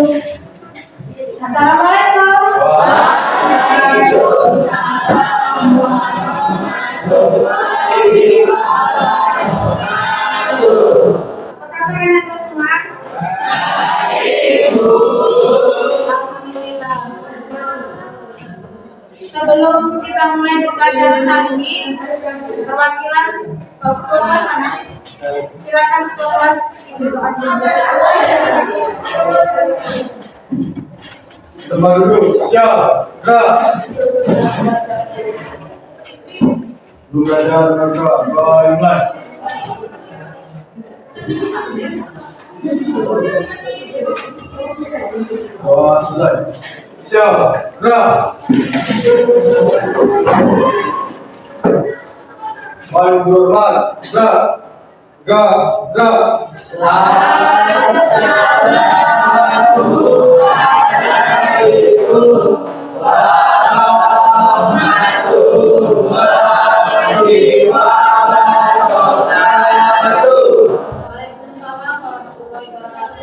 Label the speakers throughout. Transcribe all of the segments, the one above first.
Speaker 1: Assalamualaikum. Waalaikumsalam warahmatullahi wabarakatuh. Apa kabar anak semua? Baik, Bu. Alhamdulillah. Sebelum kita mulai pembelajaran hari ini, perwakilan kelas anak, silakan kelas berdoa dulu.
Speaker 2: Tempat duduk, siap, gerak. Belum belajar, gerak, mulai. Oh, selesai. Siap, gerak. Maju hormat, gerak. Gerak. Assalamualaikum warahmatullahi wabarakatuh.
Speaker 1: Waalaikumsalam warahmatullahi wabarakatuh.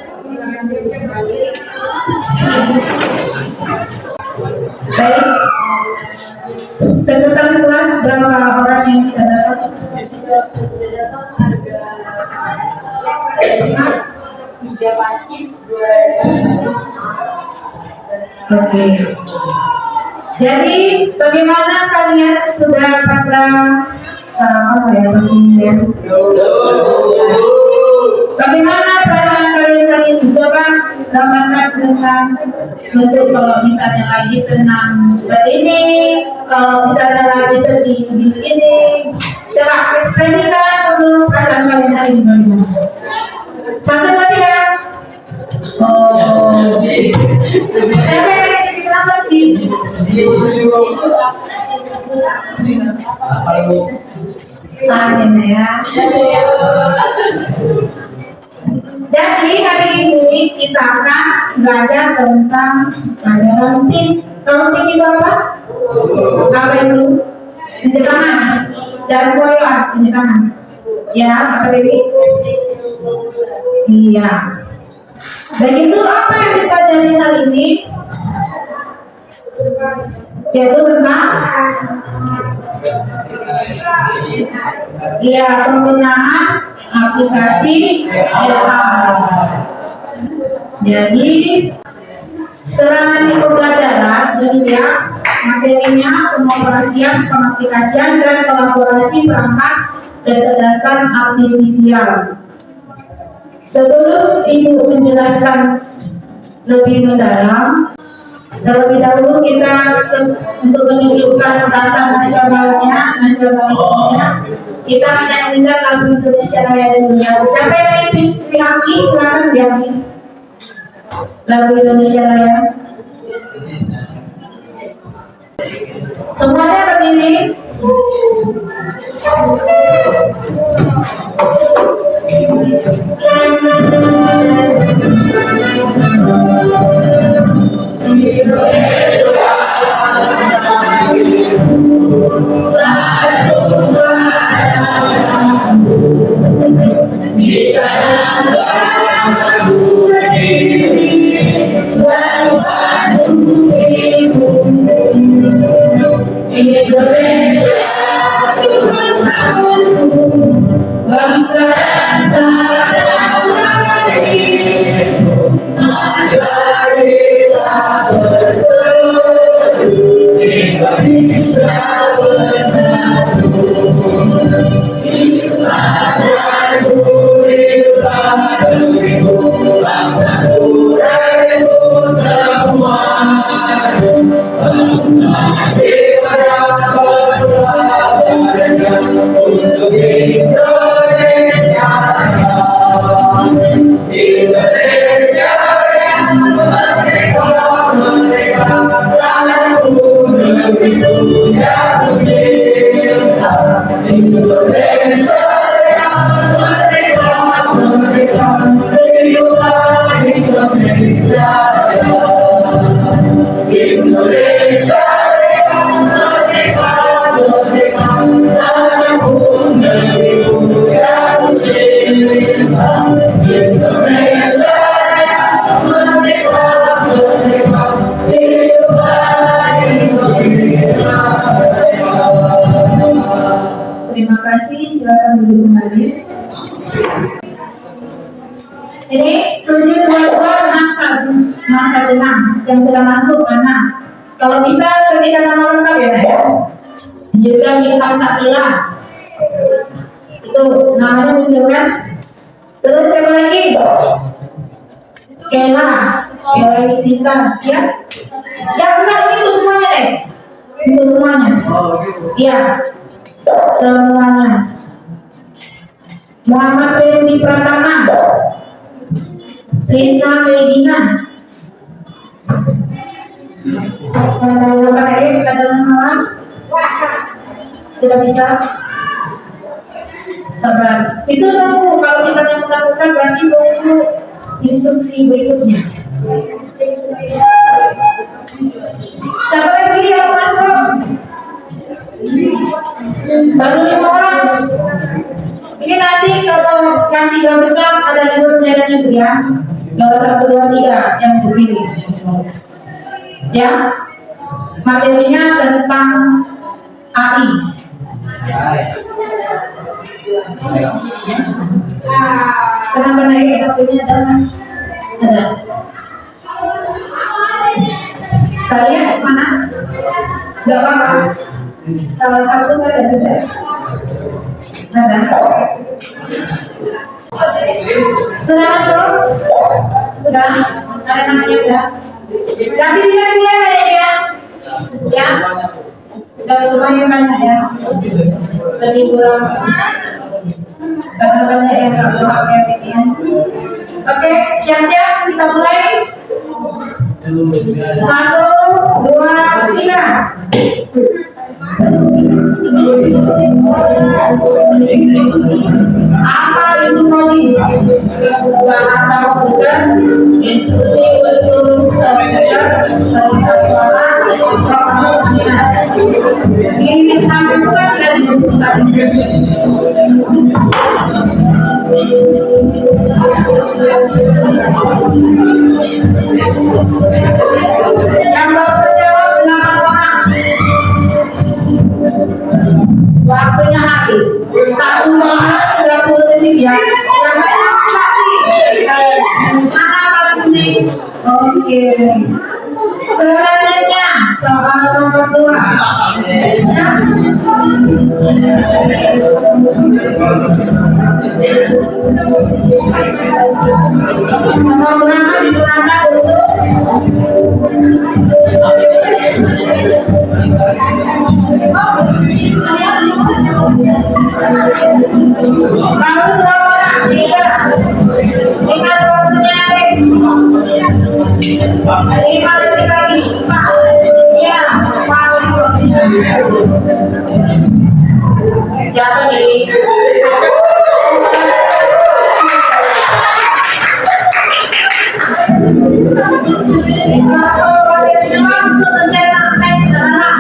Speaker 1: Baik, sekretaris kelas berapa orang yang tidak datang? Tiga pasti, dua. Oke. Jadi bagaimana kalian sudah pada sarapan ya pastinya? Bagaimana perasaan kalian kali ini? Coba gambarkan dengan bentuk kalau misalnya lagi senang seperti ini, kalau misalnya lagi sedih begini. Coba ekspresikan dulu perasaan kalian hari ini bagaimana? Satu kali ya. Oh. Siapa yang lagi sedih kenapa sih? Amin ya. Jadi hari ini kita akan belajar tentang pelajaran TIK. Tahu TIK itu apa? Apa itu? Tunjuk tangan. Jangan koyak, tunjuk tangan. Ya, apa ini? Iya. Begitu apa yang dipelajari hari ini? Yaitu tentang penggunaan aplikasi AI. Jadi serangan di pembelajaran jadi ya materinya pengoperasian, pengaplikasian dan kolaborasi perangkat kecerdasan artifisial. Sebelum Ibu menjelaskan lebih mendalam, terlebih dahulu kita untuk menunjukkan rasa nasionalismenya, kita menyanyikan lagu Indonesia Raya dulu ya. Siapa yang ingin diambil silakan diambil lagu Indonesia Raya. Semuanya berdiri. Indonesia, merdeka. Terima kasih, silakan duduk kembali. Ini 72261 yang sudah masuk mana? Kalau bisa ketika nama lengkap ya, Nak, ya. Juga bintang Sapila. Itu namanya muncul kan? Terus siapa lagi? Kela Yustika, ya? Ya enggak, itu semuanya deh. Itu semuanya. Iya, semuanya. Muhammad Rudi Pratama, Trisna Medina. Berapa tadi? Ada masalah? Sudah bisa? Sabar. Itu tunggu, kalau misalnya mutar-mutar berarti tunggu instruksi berikutnya. Siapa lagi yang masuk? Baru 5 orang. Ini nanti kalau yang 3 besar ada liburnya dan ibu ya. Nomor 1, 2, 3 yang dipilih. Ya, materinya tentang AI. Kenapa naik HP-nya ada? Kalian mana? Gak apa-apa. Salah satu nggak ada juga. Ada. Sudah masuk? Sudah. Ada namanya udah. Nanti bisa mulai ya. Ya. Udah lumayan banyak ya. Lebih kurang. Karena banyak yang nggak bawa HP-nya. Oke, siap-siap kita mulai. 1, 2, 3. Apa itu coding? Bahasa komputer, instruksi bentuk komputer, perintah suara, program. Ini hampir bukan sudah disebutkan. Yang baru terjawab 8 orang. Waktunya habis. 1 menit 30 detik ya. Yang banyak lagi. Mana Pak Kuning? Oke. Selanjutnya soal nomor 2. Nomor berapa digunakan untuk baru 2 orang, 3. Ingat waktunya, Dek. 5 detik lagi. 4. Ya, siapa nih? Kalau kalian bilang untuk mencetak teks sekarang.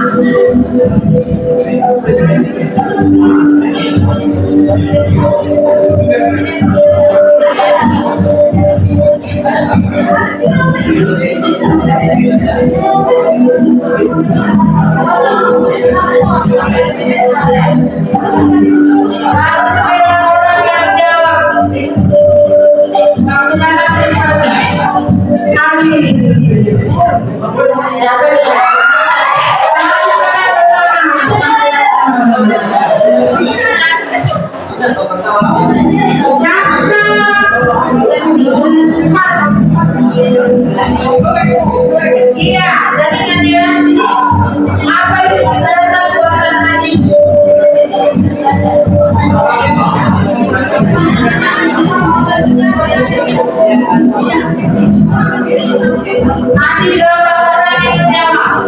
Speaker 1: Iya, jadi kan ya. Apa itu data buatan Adi? Adi jawaban yang siapa?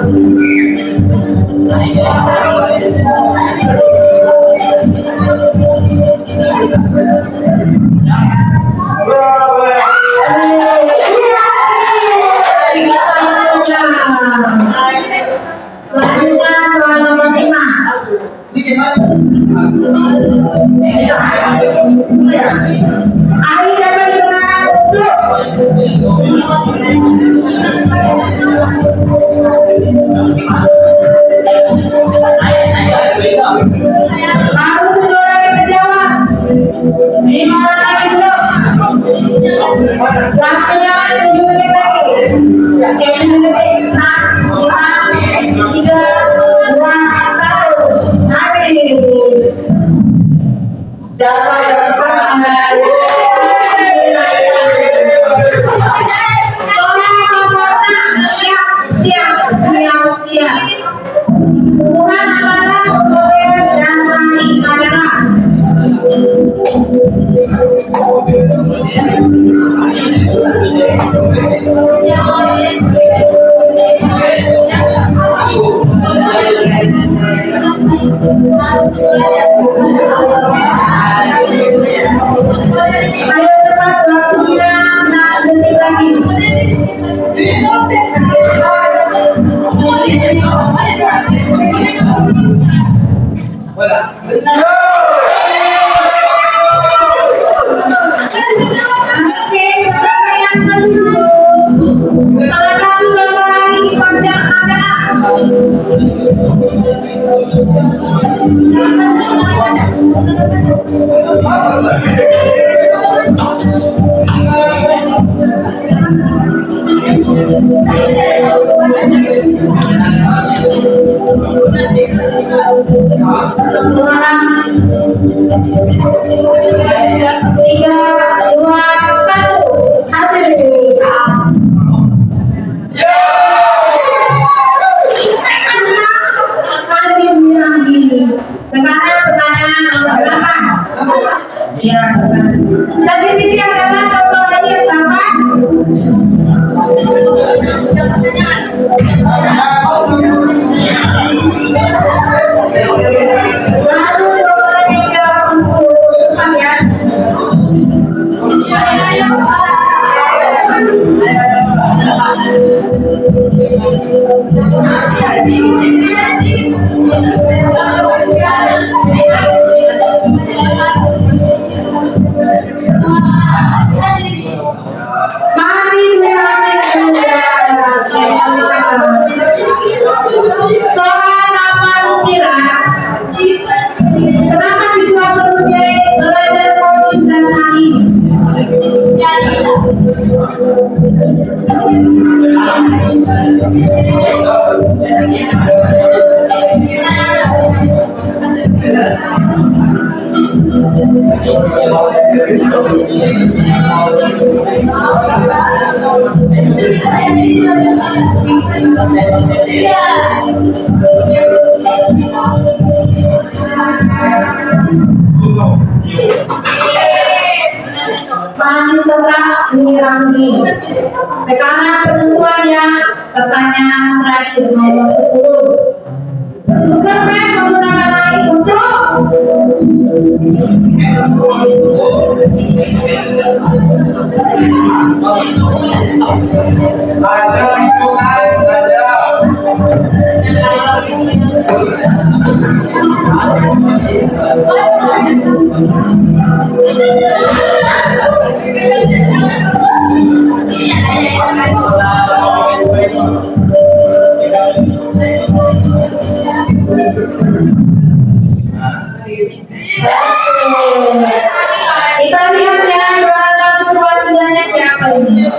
Speaker 1: Selanjutnya soal nomor 5. AI dapat digunakan untuk Yang ini 6, 5, 3, 2, 1. Habis. Siapa yang pertama? Siap. Hubungan antara pegawai dan petani adalah ayo cepat waktunya 6 detik lagi. Oke, sekarang yang kedua. Salah satu contoh lagi di ponsel adalah sekarang pertanyaan nomor 8. Ya, jadi ini adalah contoh lagi yang sama. Lalu nomor 30 ya. Soal nomor 9. Kenapa siswa berunjai belajar coding dan hari ini? Masih tetap mengurangi. Sekarang penentuannya pertanyaan terakhir nomor 10. Bertukar menggunakan air untuk kita lihat ya, juara kedua tiganya siapa ini?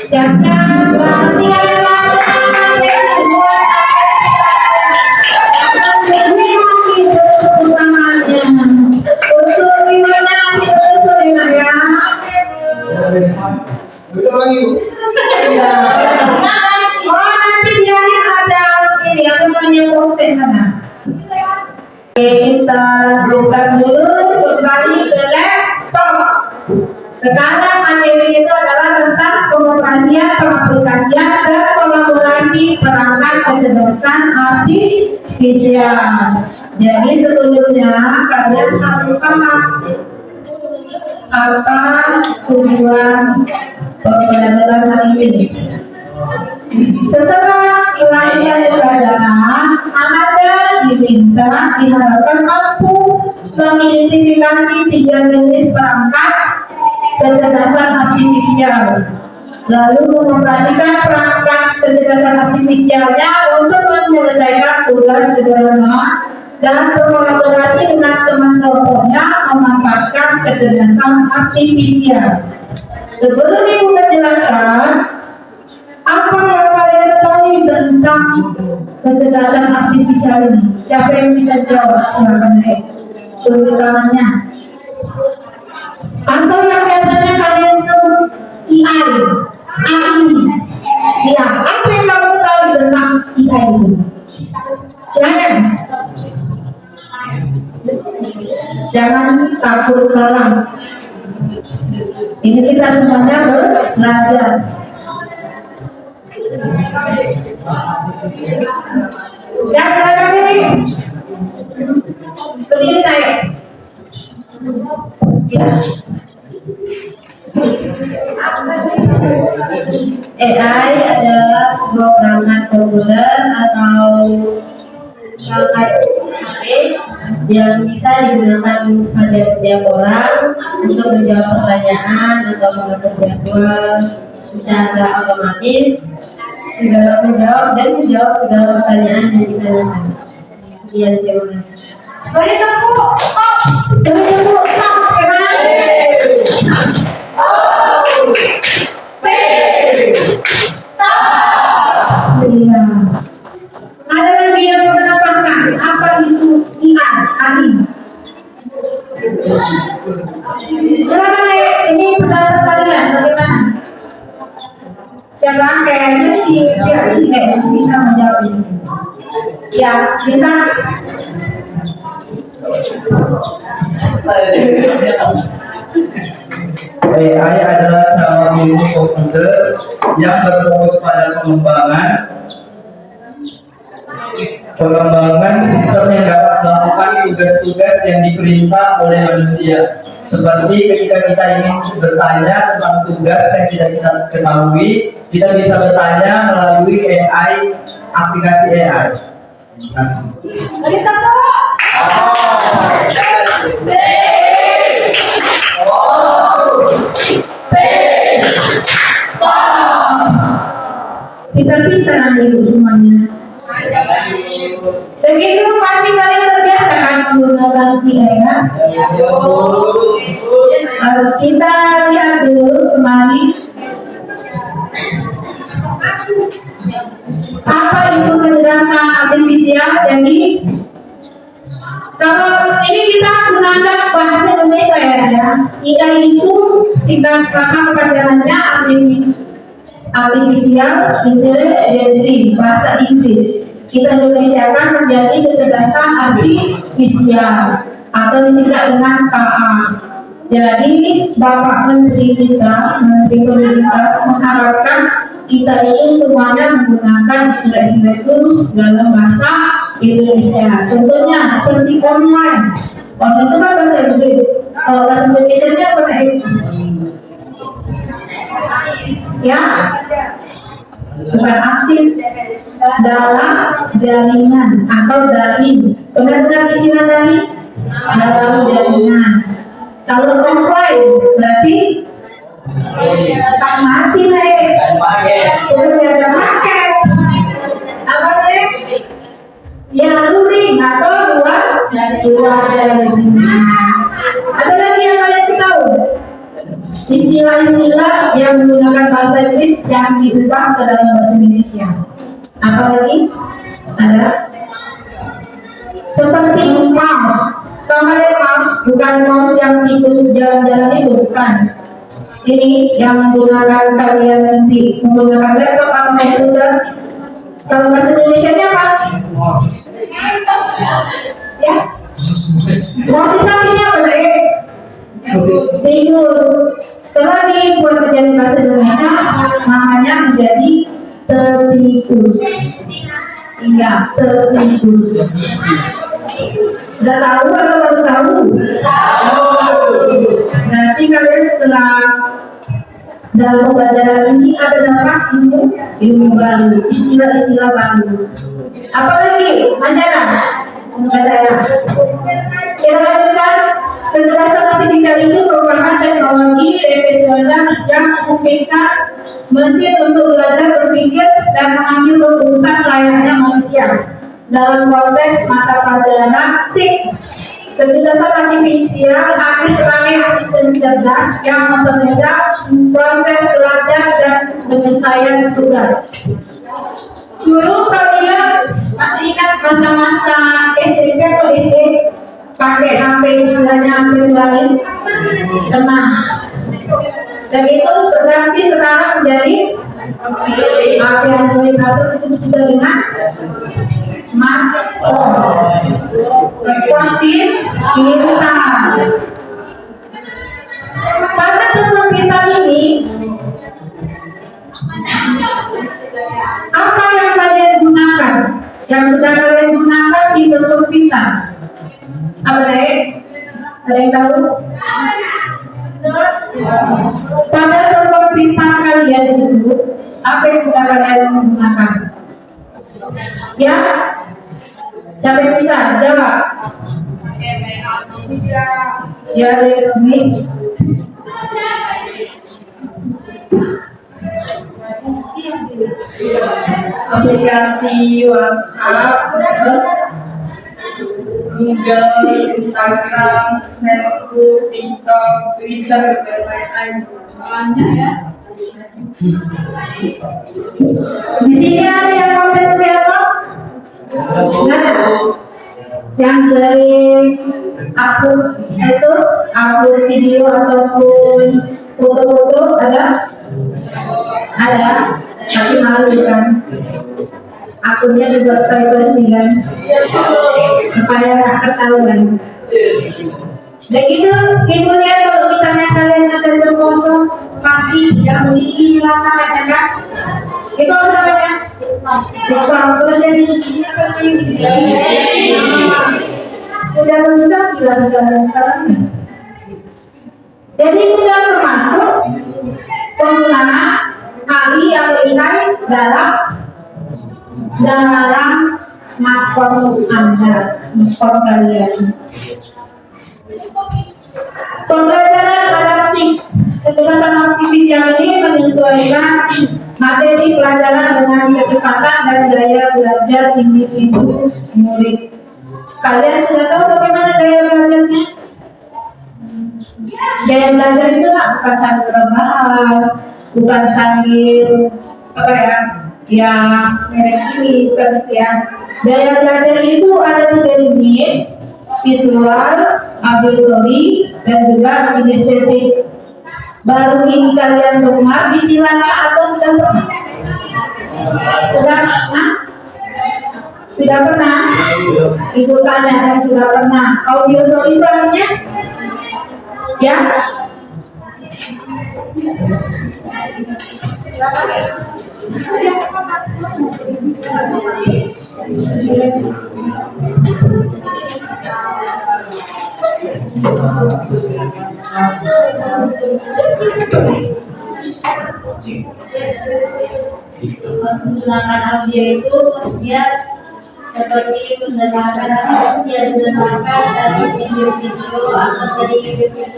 Speaker 1: Siap-siap, berarti adalah yang kedua. Ini masih pertamanya. Untuk limanya kita selesai ya.
Speaker 2: Betul lagi, Bu.
Speaker 1: Oh, nanti di akhir ada ini apa namanya poster sana. Oke, kita buka dulu, kembali ke laptop. Sekarang materi itu adalah tentang pengoperasian, pengaplikasian, dan kolaborasi perangkat kecerdasan artifisial. Jadi sebelumnya kalian harus paham apa tujuan pembelajaran hari ini. Setelah melahirkan pelajaran, Anda diharapkan mampu mengidentifikasi 3 jenis perangkat kecerdasan artifisial, lalu mengoperasikan perangkat kecerdasan artifisialnya untuk menyelesaikan tugas sederhana dan berkolaborasi dengan teman kelompoknya memanfaatkan kecerdasan artifisial. Sebelum Ibu menjelaskan, apa yang kalian ketahui tentang kecerdasan artifisial ini? Siapa yang bisa jawab? Silakan naik turun tangannya. Atau yang biasanya kalian sebut AI, AI. Ya, apa yang kamu tahu tentang AI itu? Silakan. Jangan takut salah. Ini kita semuanya belajar. Ya, silakan ini. Berdiri naik. Ya. AI adalah sebuah perangkat komputer atau perangkat HP yang bisa digunakan pada setiap orang untuk menjawab pertanyaan atau mengatur jadwal secara otomatis, menjawab segala pertanyaan yang ditanyakan. Sekian, terima kasih. Beri tepuk, beri tepuk, bagaimana? Iya. Ada lagi yang menambahkan apa itu AI? Silakan, ini pendapat kalian bagaimana? Siapa kayaknya si kita menjawab ini. Ya, kita.
Speaker 3: AI adalah cara ilmu komputer yang berfokus pada pengembangan sistem yang dapat melakukan tugas-tugas yang diperintah oleh manusia. Seperti ketika kita ingin bertanya tentang tugas yang tidak kita ketahui, kita bisa bertanya melalui AI, aplikasi AI. Terima kasih.
Speaker 1: Beri tepuk. Pintar-pintar ibu semuanya. Begitu pasti kalian terbiasa kan menggunakan AI ya? Kita lihat dulu kembali apa itu kecerdasan artifisial. Jadi kalau ini kita gunakan bahasa Indonesia ya. AI itu singkat kata perjalanannya artificial intelligence, bahasa Inggris. Kita Indonesiakan menjadi kecerdasan artifisial atau disingkat dengan KA. Jadi Bapak Menteri kita, Menteri Pendidikan mengharapkan kita itu semuanya menggunakan istilah-istilah itu dalam bahasa Indonesia. Contohnya seperti online. Online itu kan bahasa Inggris. Kalau bahasa Indonesia-nya apa itu? Ya, bukan aktif dalam jaringan atau daring. Pernah dengar istilah daring? Dalam jaringan. Kalau offline berarti tak mati nih. Udah ada paket. Apa nih? Ya luring atau luar jaringan. Ada lagi yang kalian tahu? Istilah-istilah yang menggunakan bahasa Inggris yang diubah ke dalam bahasa Indonesia. Apa lagi? Ada seperti mouse. Kalau kalian mouse, bukan mouse yang tikus jalan-jalan itu, bukan. Ini yang menggunakan kalian nanti menggunakan laptop atau komputer. Kalau bahasa Indonesia-nya apa? Ya. Mouse itu artinya apa deh? Tikus. Setelah dibuat menjadi bahasa Indonesia, namanya menjadi tertikus. Iya, tertikus. Udah tahu atau baru tahu? Nanti kalian setelah dalam pembelajaran ini ada dapat ilmu baru, istilah-istilah baru. Apalagi masalah? Enggak ada ya. Kita lanjutkan. Kecerdasan artifisial itu merupakan teknologi profesional yang memungkinkan mesin untuk belajar berpikir dan mengambil keputusan layaknya manusia. dalam konteks mata pelajaran TIK. Kecerdasan artifisial arti sebagai asisten cerdas yang mempermudah proses belajar dan penyelesaian tugas. Dulu kalian masih ingat masa-masa SMP atau SD pakai HP, istilahnya HP lain? Pernah. Dan itu berarti sekarang menjadi HP Android atau disebut juga dengan smartphone. Kuantin pintar. Pada telepon pintar ini, apa yang kalian gunakan? Yang sudah kalian gunakan di telepon pintar? Apa deh? Ada yang tahu? Pada telepon pintar kalian itu, apa yang sudah kalian gunakan? Ya? Siapa yang bisa jawab? Ya, Redmi.
Speaker 4: Aplikasi WhatsApp, Google, Instagram, Facebook, TikTok, Twitter, dan lain-lain. Banyak ya.
Speaker 1: Di sini ada yang konten kreator? Nggak ada. Yang sering upload video ataupun foto-foto ada? Ada, tapi malu kan? Akunnya juga privacy kan? Supaya nggak ketahuan. Dan itu, ibu lihat kalau misalnya kalian ada jam kosong pagi yang memiliki latar kan? Itu apa namanya? TikTok. Terus yang ini udah mencak gila sekarang. Jadi itu sudah termasuk penggunaan AI atau AI dalam smartphone Anda, smartphone kalian. Pembelajaran adaptif. Kecerdasan artifisial ini menyesuaikan materi pelajaran dengan kecepatan dan gaya belajar individu murid. Kalian sudah tahu bagaimana gaya belajarnya? Gaya belajar itu bukan sambil rebahan, bukan sambil merek ini, bukan ya. Gaya belajar itu ada 3 jenis: visual, auditory, dan juga kinestetik. Baru ini kalian dengar istilahnya atau sudah pernah? Sudah pernah? Ibu tanya dan sudah pernah. Auditory itu artinya? Ya?
Speaker 5: Menggunakan audio itu dia seperti mendengarkan dari video-video atau dari YouTube.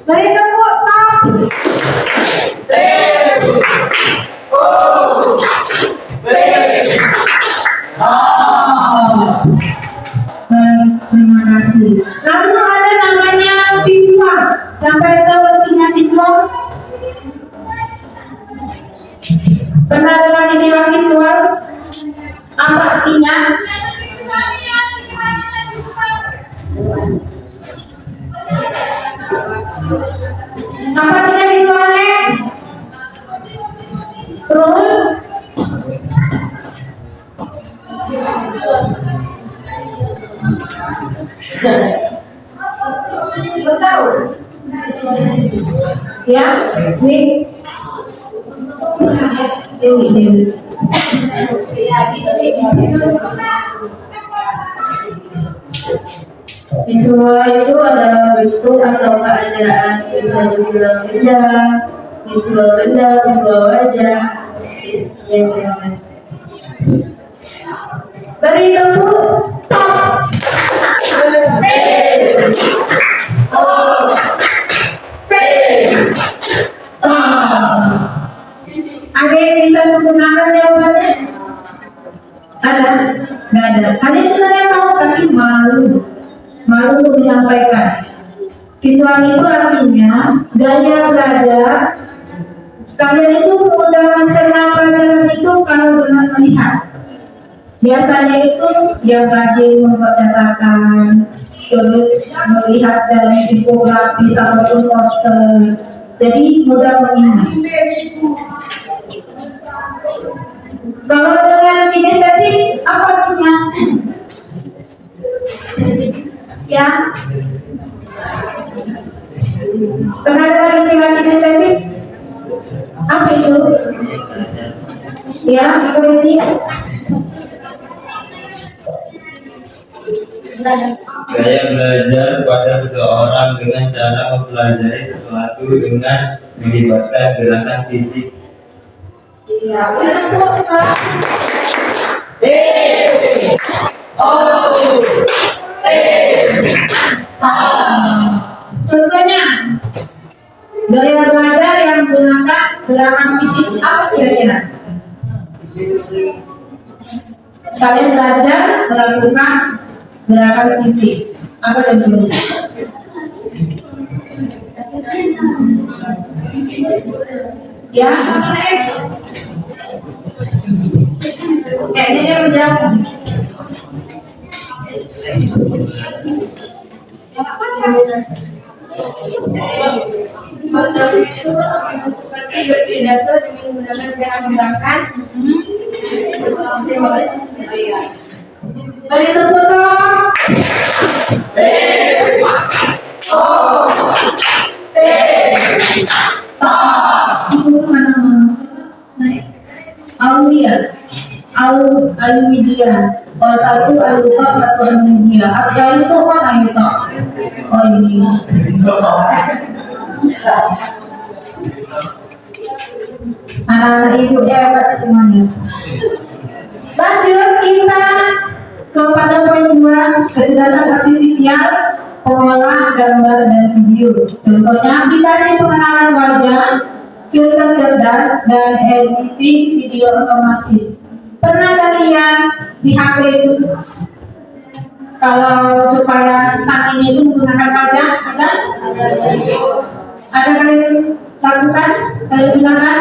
Speaker 1: Mari tepuk tangan. Terima kasih. Lalu ada namanya visual. Sampai tahu artinya visual? Pernah dengar istilah visual? Apa artinya? Apa artinya visualnya? Rule? Tahu? Ya, ini. Visual itu adalah bentuk atau keadaan, bisa dibilang benda, visual wajah, yang beri tepuk top. Ada yang bisa menyampaikan. Visual itu artinya gaya belajar. Kalian itu mudah mencerna pelajaran itu kalau dengan melihat. Biasanya itu yang rajin membuat catatan, terus melihat dari tipografi ataupun poster. Jadi mudah mengingat. Kalau dengan kinestetik apa artinya? Ya. Pernah dengar istilah kinestetik? Apa itu? Ya, seperti
Speaker 6: Gaya belajar pada seseorang dengan cara mempelajari sesuatu dengan melibatkan gerakan fisik.
Speaker 1: ya, betul. Contohnya, gaya belajar yang menggunakan gerakan fisik apa kira-kira? Kalian belajar melakukan gerakan fisik apa contohnya? Ya, kayaknya dia menjawab.
Speaker 4: Seperti berpidato dengan menggunakan gerakan-gerakan.
Speaker 1: Beri tepuk tangan. Aulia, Aulia. Kalau satu Alufa, satu Aulia. Apa itu mana itu? Oh ini. Anak-anak ibu ya hebat semuanya. Lanjut kita kepada poin 2, kecerdasan artifisial, pengolah gambar dan video. Contohnya aplikasi pengenalan wajah, filter cerdas, dan editing video otomatis. Pernah kalian di HP itu kalau supaya saat ini itu menggunakan wajah, ada kalian lakukan, kalian gunakan?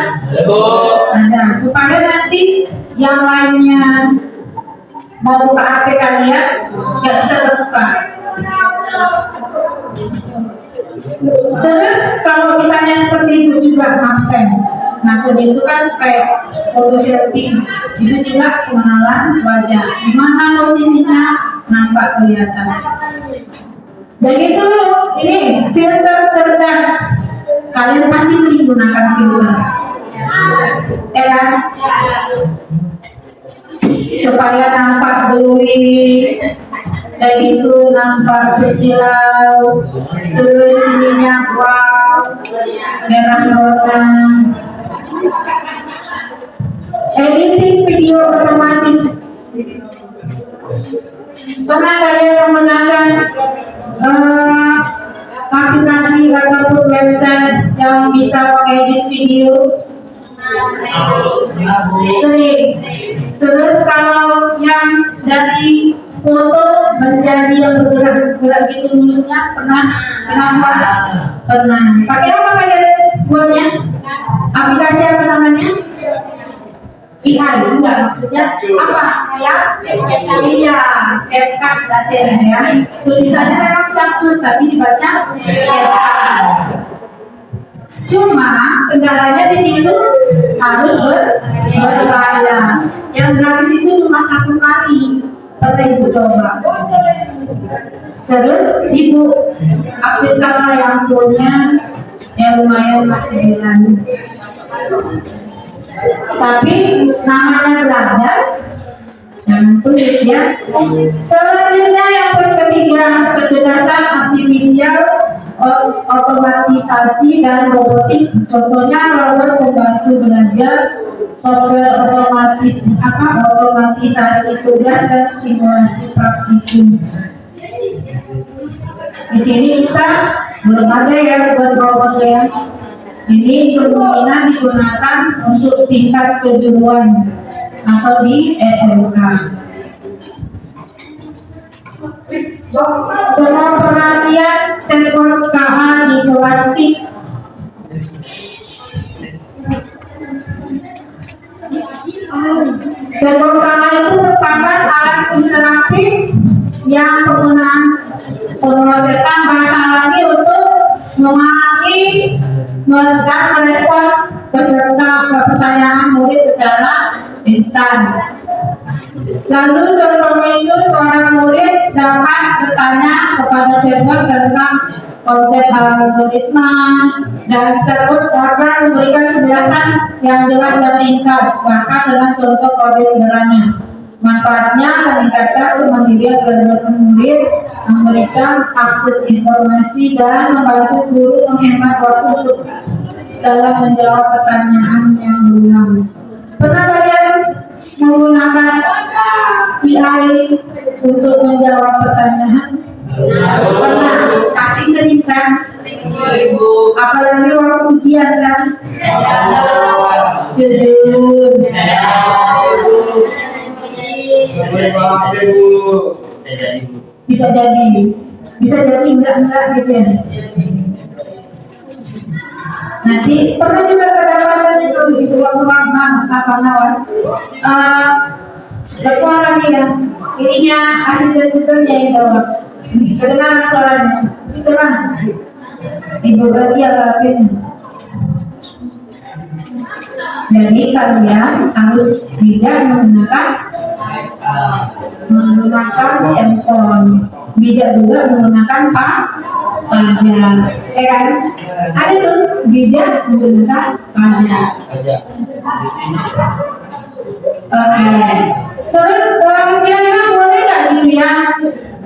Speaker 1: Ada, supaya nanti yang lainnya mau buka HP kalian nggak bisa terbuka. Terus kalau misalnya seperti itu juga absen, maksudnya itu kan kayak foto selfie, itu juga pengenalan wajah, di mana posisinya nampak kelihatan. Dan itu ini filter cerdas, kalian pasti sering gunakan filter, ya kan? Supaya nampak glowing, kayak gitu, nampak bersilau, terus ininya wow, merah warna. Editing video otomatis. Pernah kalian menggunakan aplikasi ataupun website yang bisa mengedit video? Sering. Terus kalau yang dari foto menjadi yang bergerak gitu mulutnya, pernah pakai apa kalian buatnya? Aplikasi apa namanya? AI, enggak, maksudnya apa ya? Iya, CapCut bacanya ya. Tulisannya memang capcut tapi dibaca CapCut. Cuma kendalanya di situ harus berbayar. Yang gratis itu cuma 1 kali. Pernah ibu coba. Terus ibu aktifkanlah yang punya yang lumayan masih bilang. Tapi namanya belajar, jangan pelit ya. Selanjutnya yang ketiga, kecerdasan artifisial, otomatisasi dan robotik. Contohnya robot pembantu belajar, software otomatisasi tugas dan simulasi praktikum. Di sini kita belum ada ya buat robot ya. Ini kemungkinan digunakan untuk tingkat kejuruan atau di SMK. pengoperasian chatbot KA di kelas TIK. Chatbot KA itu merupakan alat interaktif yang penggunaan pemrosesan bahasa lagi untuk memahami dan merespon peserta pertanyaan murid secara instan. Lalu contohnya itu seorang murid dapat bertanya kepada chatbot tentang konsep algoritma dan chatbot akan memberikan penjelasan yang jelas dan ringkas, bahkan dengan contoh kode sederhana. Manfaatnya meningkatkan kemandirian belajar murid, memberikan akses informasi dan membantu guru menghemat waktu dalam menjawab pertanyaan yang berulang. Pernah kalian menggunakan AI untuk menjawab pertanyaan? Pernah, pasti sering kan? Apalagi waktu ujian kan? Jujur. Bisa jadi enggak gitu ya. Nanti pernah juga kedapatan itu di ruang apa nawas bersuara nih ya, ininya asisten tutornya yang jawab, kedengaran suaranya, itulah ibu berarti alapin. Jadi kalian harus bijak menggunakan handphone, bijak juga menggunakan pajak, kan? Ada tuh bijak menggunakan pajak. Oke. Terus kira-kira boleh nggak dilihat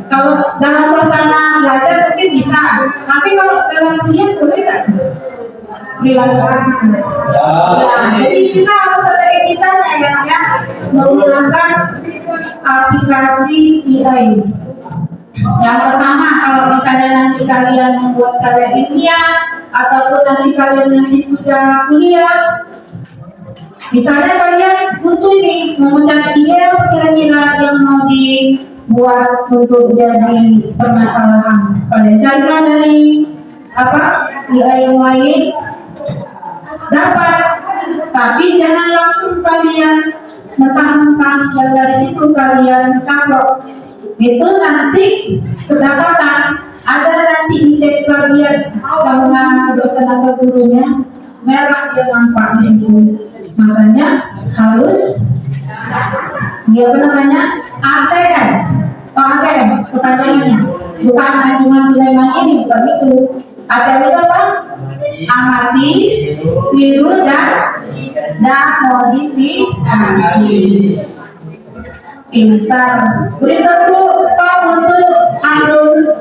Speaker 1: kalau dalam suasana belajar mungkin bisa, tapi kalau dalam ujian boleh nggak dilakukan gitu? Ya, jadi kita harus ada etikanya ya, menggunakan aplikasi AI. Yang pertama, kalau misalnya nanti kalian membuat karya ilmiah ataupun nanti kalian sudah kuliah, misalnya kalian butuh ini mau mencari ide kira-kira yang mau dibuat untuk jadi permasalahan, kalian carilah dari AI yang lain, dapat, tapi jangan langsung kalian mentang-mentang yang dari situ kalian caplok. Itu nanti kedapatan, ada nanti dicek bagian sama dosen atau gurunya, merah dia nampak di situ. Makanya harus ATM, ATM pertanyaannya, bukan anjungan wilayah ini, bukan itu. ATM itu apa? Amati, tiru dan modifikasi. Instan. Beritahu Pak untuk akun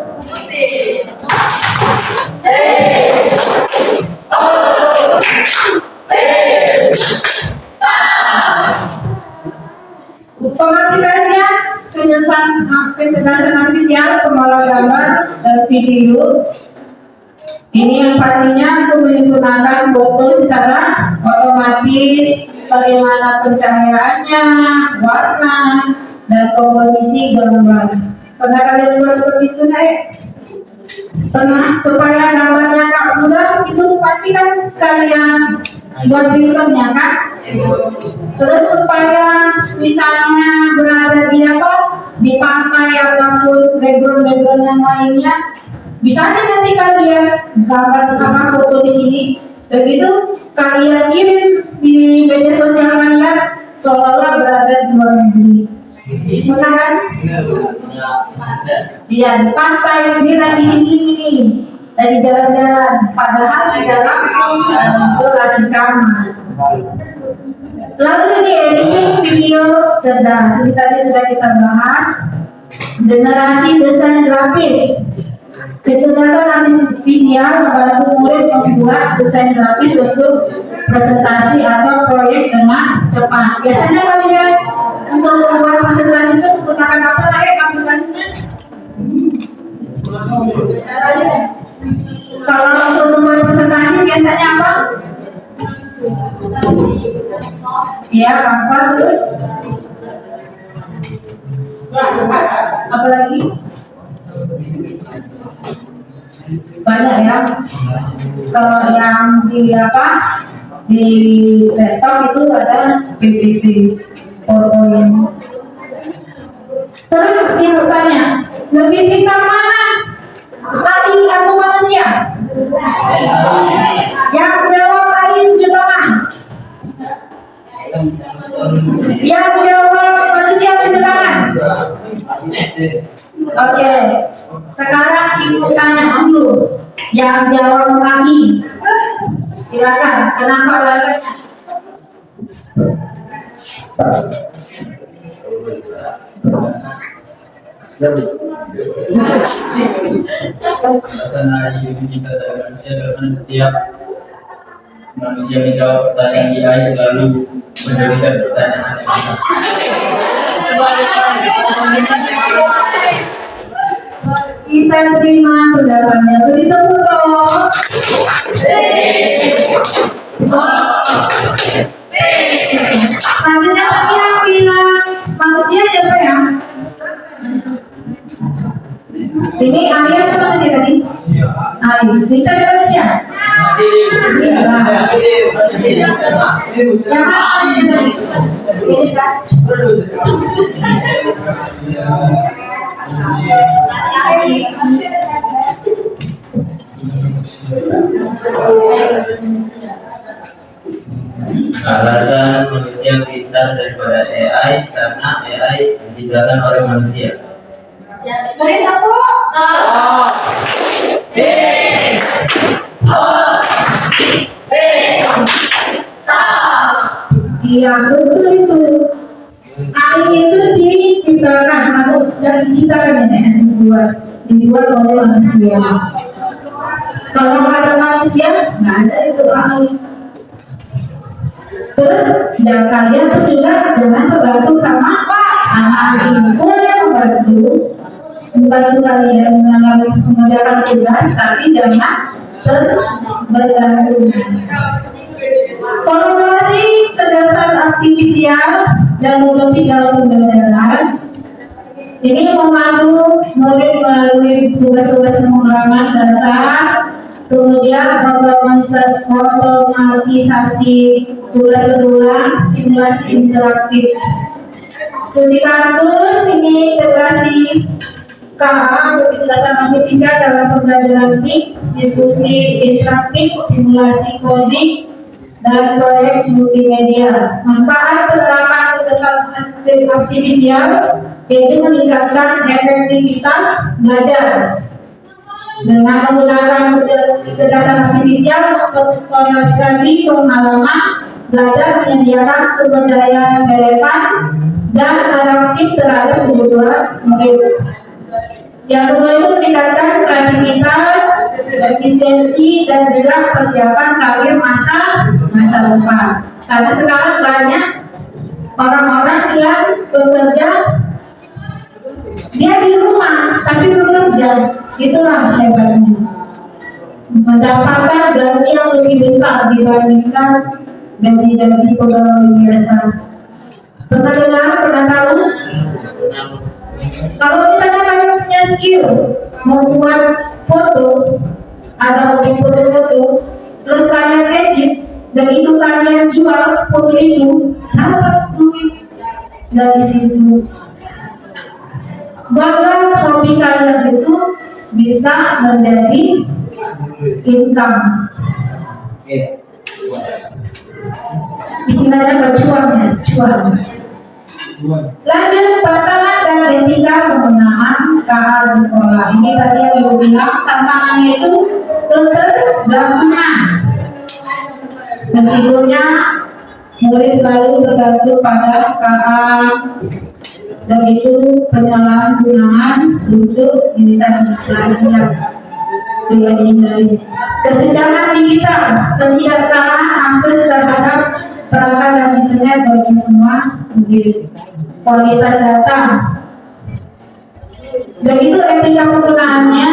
Speaker 1: pengaplikasian kecerdasan artifisial pengolah gambar dan video. Ini yang pastinya untuk menyempurnakan foto secara otomatis, bagaimana pencahayaannya, warna, dan komposisi gambar. Pernah kalian buat seperti itu, Nek? Pernah, supaya gambarnya nggak mudah, itu pasti kan kalian buat filternya kan? Terus supaya misalnya berada di pantai ataupun background yang lainnya, bisa aja nanti kalian gambar sama foto di sini, begitu kalian kirim di media sosial kalian seolah-olah berada di luar negeri. Pernah kan? Iya, di pantai ini lagi ini lagi jalan-jalan, padahal di dalam itu lagi kamar. Lalu ini editing video cerdas. Ini tadi sudah kita bahas generasi desain grafis. Kecerdasan artifisial membantu murid membuat desain grafis untuk presentasi atau proyek dengan cepat. Biasanya kalian untuk membuat presentasi itu menggunakan apa lagi aplikasinya? Kalau untuk membuat presentasi biasanya apa? Ya, Canva, terus apa lagi? banyak ya. Kalau yang di laptop itu ada PPT, PowerPoint. Terus dia bertanya, lebih pintar mana? AI atau manusia? Yang jawab AI tunjuk tangan. Yang jawab manusia tunjuk tangan. Oke, sekarang ibu tanya dulu. Yang jawab lagi. Silakan. Kenapa lagi?
Speaker 3: Alasan AI lebih pintar dari manusia karena setiap manusia menjawab pertanyaan AI selalu memberikan pertanyaan yang benar.
Speaker 1: Kita terima pendapatnya. Beri tepuk dong. Tadinya tadi yang bilang manusia siapa ya? Ini ayah atau manusia tadi? Ayah. Kita ada manusia? Yang mana manusia tadi? Ini kan?
Speaker 6: Alasan manusia pintar daripada AI karena AI diciptakan oleh manusia.
Speaker 1: Beri tepuk. Iya betul itu. AI itu diciptakan atau dan diciptakan ya, dibuat oleh manusia. Kalau nggak ada manusia, nggak ada itu AI. Terus dan kalian pun juga jangan tergantung sama AI. Boleh membantu kalian mengerjakan tugas, tapi jangan tergantung. Kolaborasi kecerdasan artifisial dan robotik dalam pembelajaran ini membantu murid melalui tugas-tugas pemrograman dasar, kemudian otomatisasi tugas berulang, simulasi interaktif. Studi kasus ini integrasi KA kecerdasan artifisial dalam pembelajaran TIK, diskusi interaktif, simulasi coding, dan proyek multimedia. Manfaat penerapan kecerdasan artifisial yaitu meningkatkan efektivitas belajar dengan menggunakan kecerdasan artifisial, personalisasi pengalaman belajar, menyediakan sumber daya relevan dan adaptif terhadap kebutuhan murid. Yang kedua itu meningkatkan kreativitas, efisiensi, dan juga persiapan karir masa depan. Karena sekarang banyak orang-orang yang bekerja, dia di rumah tapi bekerja, itulah hebatnya. Mendapatkan gaji yang lebih besar dibandingkan gaji-gaji pegawai biasa. Pernah dengar, pernah tahu? Kalau misalnya kalian punya skill membuat foto, ada hobi foto-foto, terus kalian edit dan itu kalian jual foto itu, dapat duit dari situ. Bahkan hobi kalian itu bisa menjadi income. Istilahnya cuan. Lanjut, tantangan dan etika penggunaan KA di sekolah. Ini tadi yang ibu bilang, tantangannya itu ketergantungan. Resikonya murid selalu bergantung pada KA, dan itu penyalahgunaan untuk tidak dihindari. Kesenjangan digital, ketidaksetaraan akses terhadap perangkat dan internet bagi semua murid. Kualitas data, dan itu etika penggunaannya.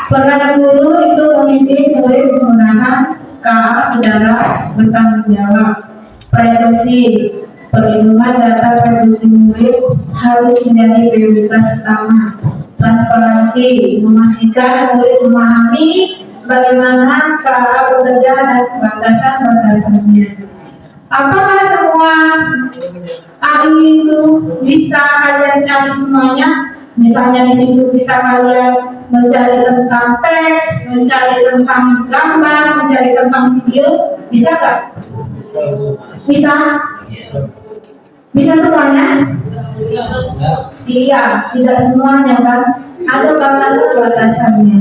Speaker 1: Peran guru itu memimpin murid menggunakan KA secara bertanggung jawab. Privasi, perlindungan data privasi murid harus menjadi prioritas utama. transparansi, memastikan murid memahami bagaimana cara bekerja dan batasan-batasannya. Apakah semua AI itu bisa kalian cari semuanya? Misalnya di situ bisa kalian mencari tentang teks, mencari tentang gambar, mencari tentang video, bisa nggak? Bisa? Bisa semuanya? Iya, tidak semuanya kan? Ada batasan-batasannya.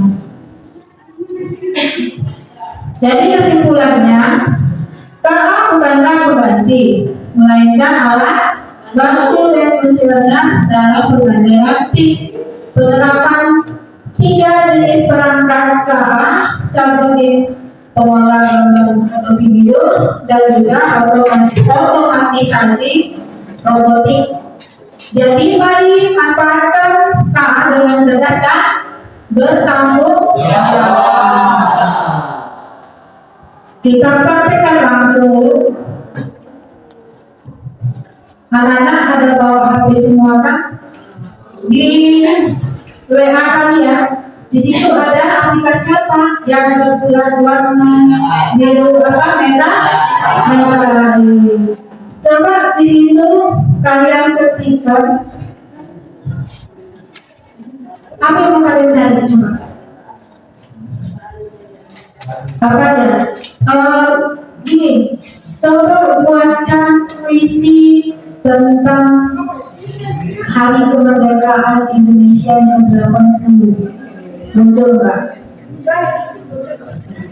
Speaker 1: Jadi kesimpulannya, KA bukanlah pengganti, melainkan alat bantu dan fungsional dalam pembelajaran TIK. Penerapan 3 jenis perangkat KA, contohnya pengolah gambar atau video dan juga otomatisasi robotik. Jadi mari manfaatkan KA dengan cerdas dan bertanggung jawab. Kita praktekkan langsung. Anak-anak ada bawa HP semua kan? Di WA kalian, di situ ada aplikasi apa? Yang ada bulat warna biru merah. Coba di situ kalian ketikkan apa yang mau kalian cari coba? Apa aja? Gini, coba buatkan puisi tentang Hari Kemerdekaan Indonesia yang 80. Muncul nggak?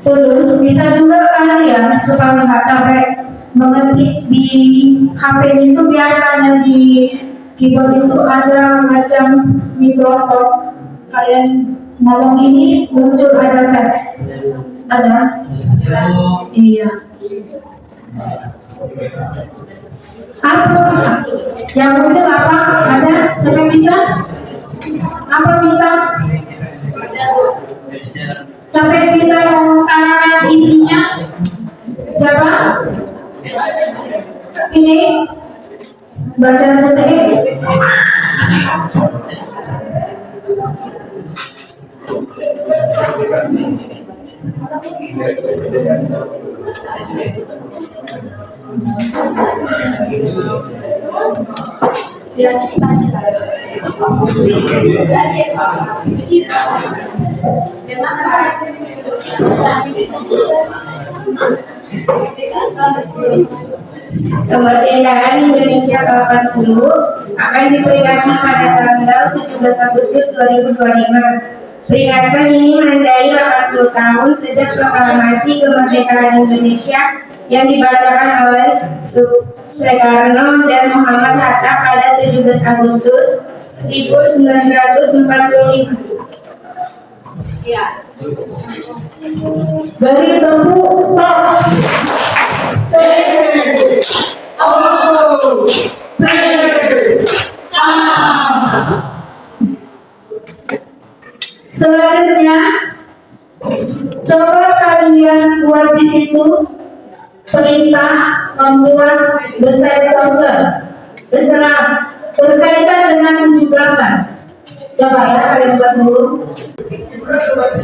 Speaker 1: Terus bisa juga kalian supaya nggak capek mengetik di HP itu, biasanya di keyboard itu ada macam mikrofon. Kalian ngomong ini muncul ada teks. Ada? Iya. Apa? Yang muncul apa? Ada? Siapa bisa? Apa bintang? Sampai bisa mengutarakan isinya? Siapa? Ini bacaan detik. Kemerdekaan Indonesia ke-80 akan diperingati pada tanggal 17 Agustus 2025. Peringatan ini menandai 80 tahun sejak proklamasi kemerdekaan Indonesia yang dibacakan oleh Soekarno dan Muhammad Hatta pada 17 Agustus 1945. Ya. Beri tepuk tangan. Selanjutnya, coba kalian buat di situ perintah membuat desain poster terserah berkaitan dengan 17-an. Coba ya kalian buat dulu.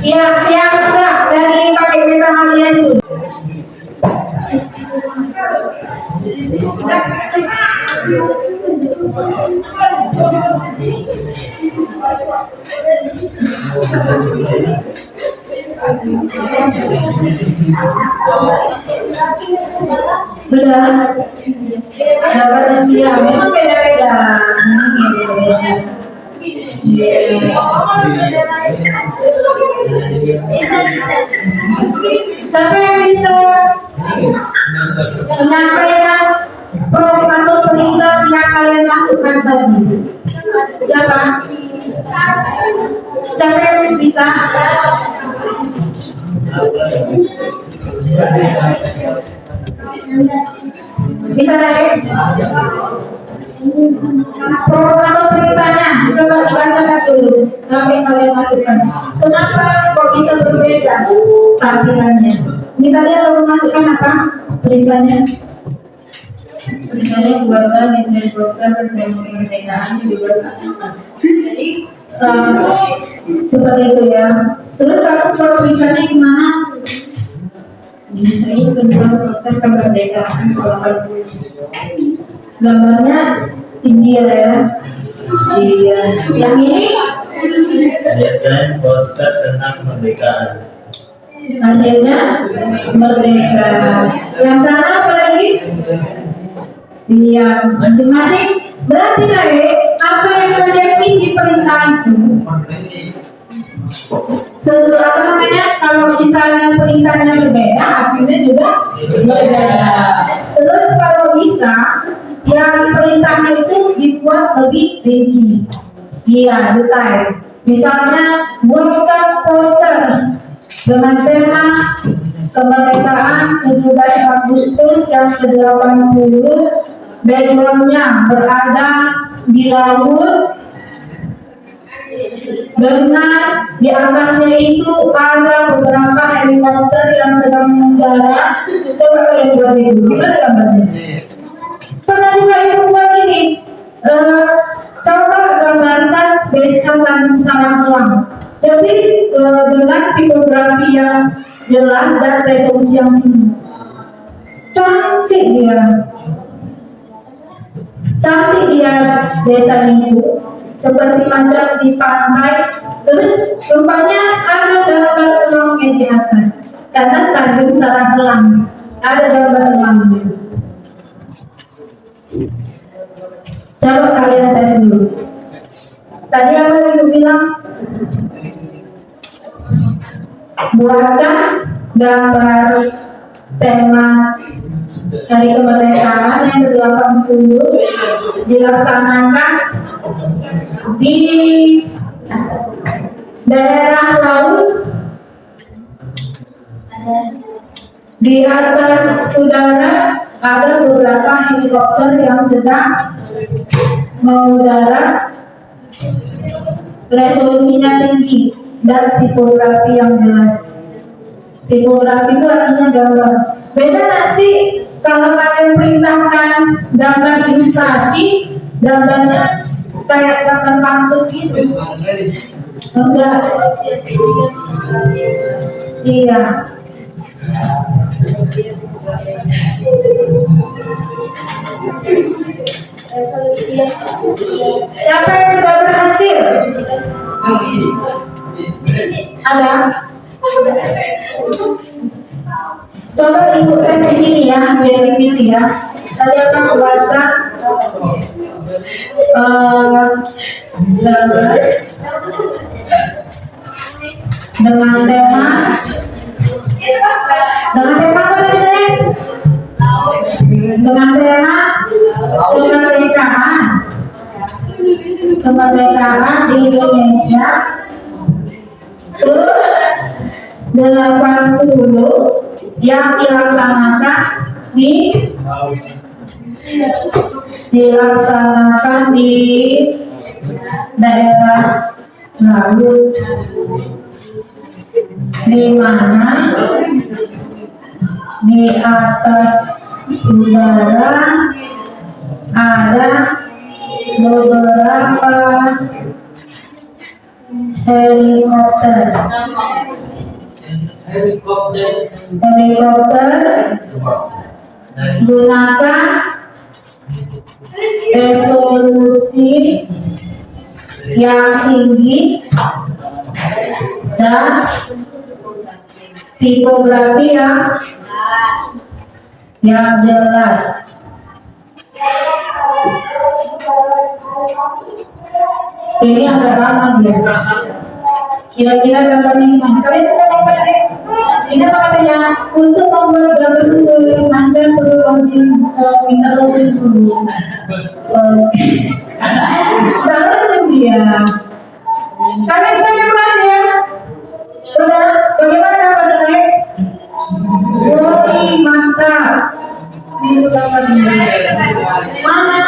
Speaker 1: Ya, yang enggak dari pakai peta kalian dulu. Sudah dapat rupiah, memang beda-beda. Siapa yang bisa menyampaikan prompt atau perintah yang kalian masukkan tadi? Siapa? Siapa yang bisa? Bisa lagi? Prompt atau perintahnya coba dibacakan dulu sampai kalian masukkan. Kenapa kok bisa berbeda tampilannya? Ini tadi aku masukkan apa perintahnya? Perintahnya buatkan desain poster bertema kemerdekaan 17 Agustus. Jadi seperti itu ya. Terus kalau tulisannya gimana?
Speaker 4: Bisa ini bentuk poster kemerdekaan
Speaker 1: Gambarnya India ya. Iya. Yang ini
Speaker 6: Desain poster tentang kemerdekaan.
Speaker 1: hasilnya merdeka. Yang sana apa lagi? Iya, masing-masing. Berarti apa yang kalian isi perintah itu? Sesuai apa namanya? Kalau misalnya perintahnya berbeda, hasilnya juga berbeda. Terus kalau bisa, yang perintahnya itu dibuat lebih rinci. Iya, detail. Misalnya buatkan poster dengan tema kemerdekaan 17 Agustus yang ke-80, backgroundnya berada di laut dengan di atasnya itu ada beberapa helikopter yang sedang mendarat. Coba kalian buat itu, gimana gambarnya? Pernah juga ibu buat ini. Coba gambarkan desa Tanjung Salanglang. Jadi dengan tipografi yang jelas dan resolusi yang tinggi. Cantik dia desanya itu, seperti macam di pantai. Terus rupanya ada gambar elongnya di atas, karena Tanjung Salanglang ada gambar elongnya. Coba kalian tes dulu. Tadi apa ibu bilang? Buatkan gambar tema hari kemerdekaan yang ke-80 dilaksanakan di daerah laut, di atas udara ada beberapa helikopter yang sedang mengudara, resolusinya tinggi dan tipografi yang jelas. Tipografi itu artinya gambar. Beda nanti kalau kalian perintahkan gambar ilustrasi, gambarnya kayak gambar pantun gitu. Enggak. Iya. Siapa yang sudah berhasil? Ada? Coba ibu tes di sini ya, biar dipilih ya. Tadi akan membuatkan gambar dengan tema apa namanya? Dengan tema kemerdekaan di Indonesia ke-80 yang dilaksanakan di daerah laut, di mana di atas udara ada beberapa helikopter. Gunakan resolusi yang tinggi dan tipografi yang jelas. Ini agak lama dia. Kira-kira gambarnya gimana? Kalian sudah dapat ya? Ini katanya untuk membuat gambar sesuai dengan Anda perlu minta login dulu. Lalu dia. Kalian tanya kelas ya? Udah? Bagaimana kabarnya? Woi, mantap. Ini gambarnya. Mana?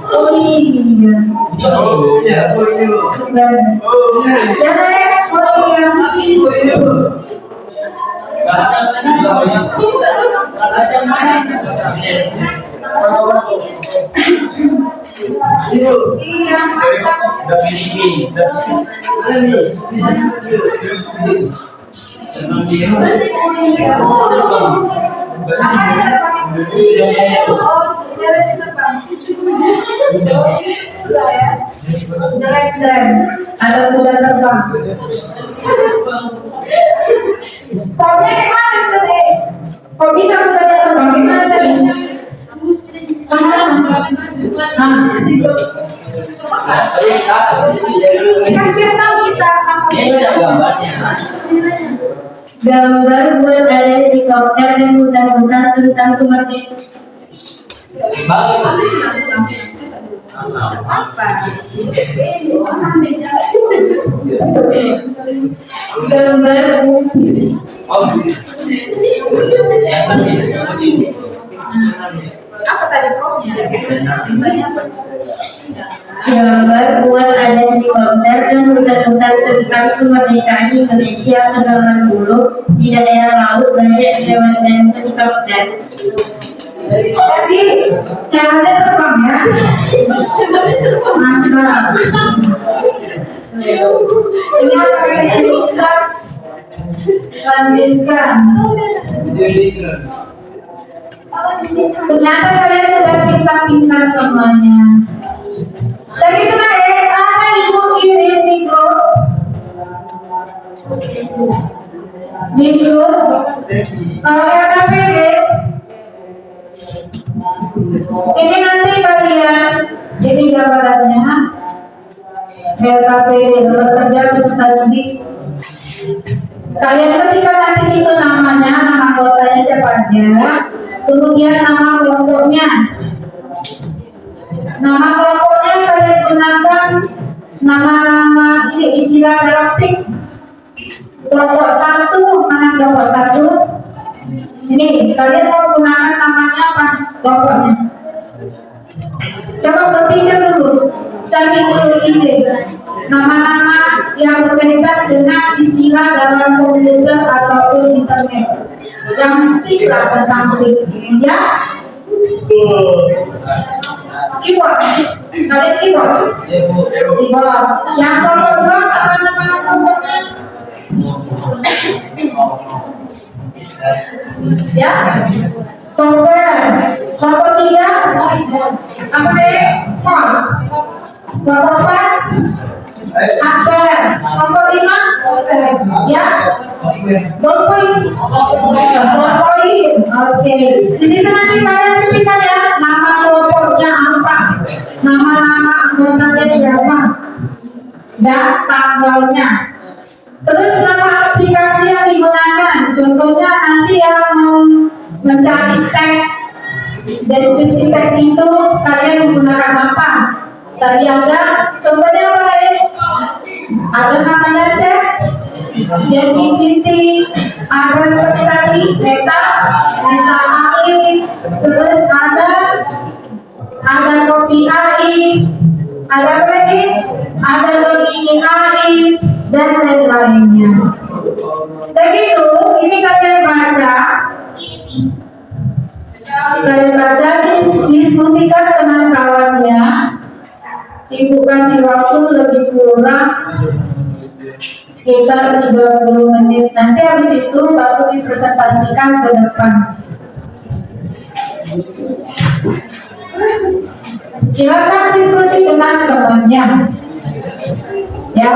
Speaker 1: Oh ini dia. Iya,
Speaker 7: Udah Filipin, udah Tenang biru.
Speaker 1: Keren. Ada kuda terbang. Formnya gimana tadi? Kok bisa kuda terbang? Gimana tadi? Kan biar tahu kita apa.
Speaker 7: Ini ada gambarnya.
Speaker 5: Gambar buat ada helikopter dan hutan-hutan tentang kemerdekaan.
Speaker 7: Bagus.
Speaker 1: Apa?
Speaker 5: Gambar
Speaker 7: Oh.
Speaker 1: Apa tadi promnya?
Speaker 5: gambar buat ada helikopter dan hutan-hutan tentang kemerdekaan Indonesia ke zaman dulu. Di daerah laut banyak hewan dan helikopter.
Speaker 1: Jadi yang ada terbang ya. Mantap. Ini apa kali kita lanjutkan. Ternyata kalian sudah pintar-pintar semuanya. Dari itu ada ibu kirim di grup. Di grup. Kalau LKPD, ini nanti kalian, ini gambarannya. LKPD dapat kerja peserta didik. Kalian ketika nanti situ namanya, nama anggotanya siapa aja, kemudian nama kelompoknya. Nama kelompoknya kalian gunakan nama-nama ini istilah galaktik. Kelompok 1, mana kelompok 1? Ini kalian mau gunakan namanya apa kelompoknya? Coba berpikir dulu, cari dulu ide. Nama-nama yang berkaitan dengan istilah dalam komputer ataupun internet. Yang penting lah tentang klik, ya. Keyboard, kalian keyboard. Keyboard. Yang kelompok 2 apa nama kelompoknya? Ya, software. Kelompok 3 apa deh? Pos. Kelompok 4 hardware. Kelompok 5 ya, ballpoint. Oke. Di situ nanti kalian ketikkan ya nama kelompoknya apa, nama-nama anggotanya siapa, dan tanggalnya. Terus nama aplikasi yang digunakan. Contohnya nanti yang mau mencari teks, deskripsi teks itu kalian menggunakan apa? Tadi ada contohnya apa tadi? Ada namanya chat, GPT, ada seperti tadi Meta AI, terus ada Copy AI, ada apa lagi? Ada Gemini AI dan lain-lainnya. Begitu, ini kalian baca, diskusikan dengan kawannya. Ibu kasih waktu lebih kurang sekitar 30 menit. Nanti habis itu baru dipresentasikan ke depan. Silakan diskusi dengan temannya. Ya,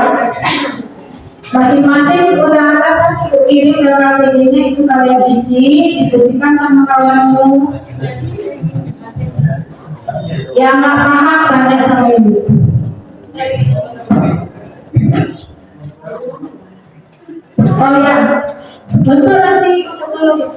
Speaker 1: masing-masing udah ada kan ibu kirim dalam videonya, itu kalian isi, diskusikan sama kawanmu. Yang nggak paham tanya sama ibu. Oh ya, betul nanti sebelum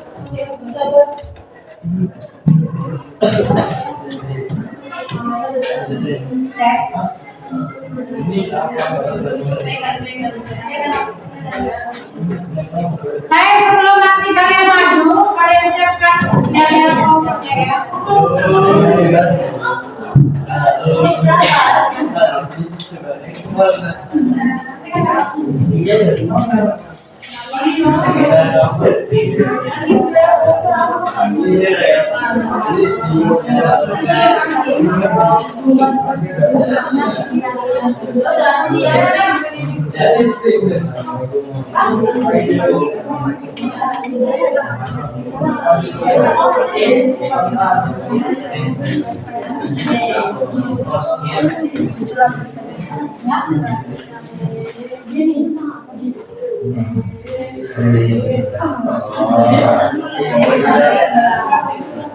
Speaker 1: sebelum nanti kalian maju, kalian siapkan kalian kelompoknya ya.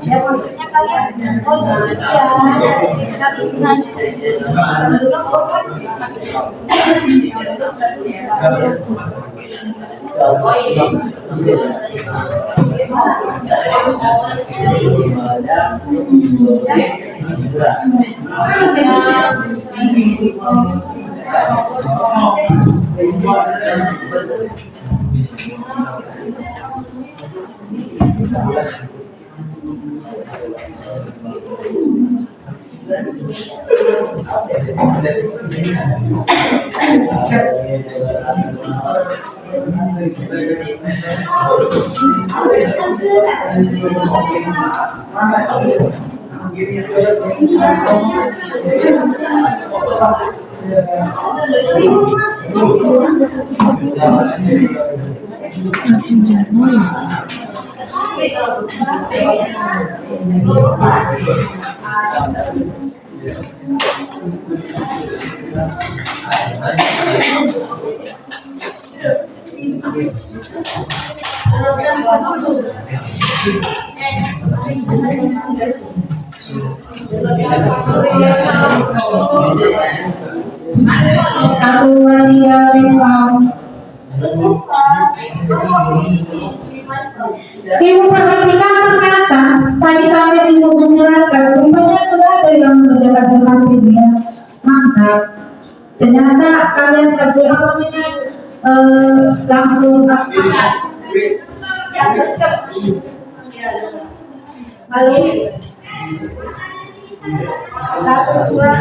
Speaker 1: Ya maksudnya kalian oh Ibu perhatikan ternyata tadi sampai ibu menjelaskan rupanya sudah ada yang mengerjakan dengan media. Mantap. Ternyata kalian tadi apa namanya langsung yang kecil. Lalu satu dua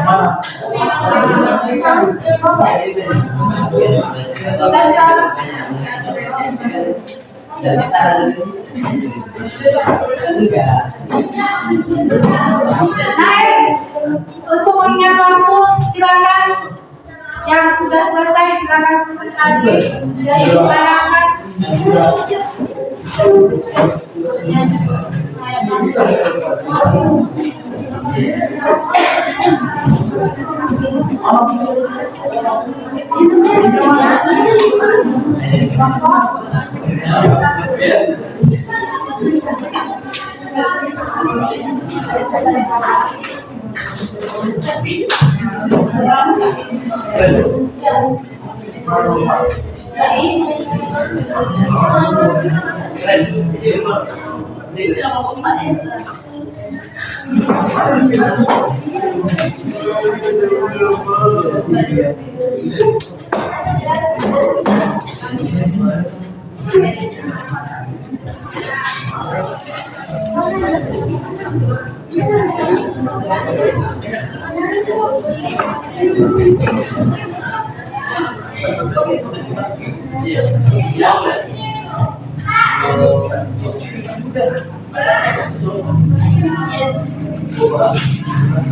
Speaker 1: untuk mengingat waktu silakan yang sudah selesai silakan presentasi dan dilayangkan. Silakan dimulai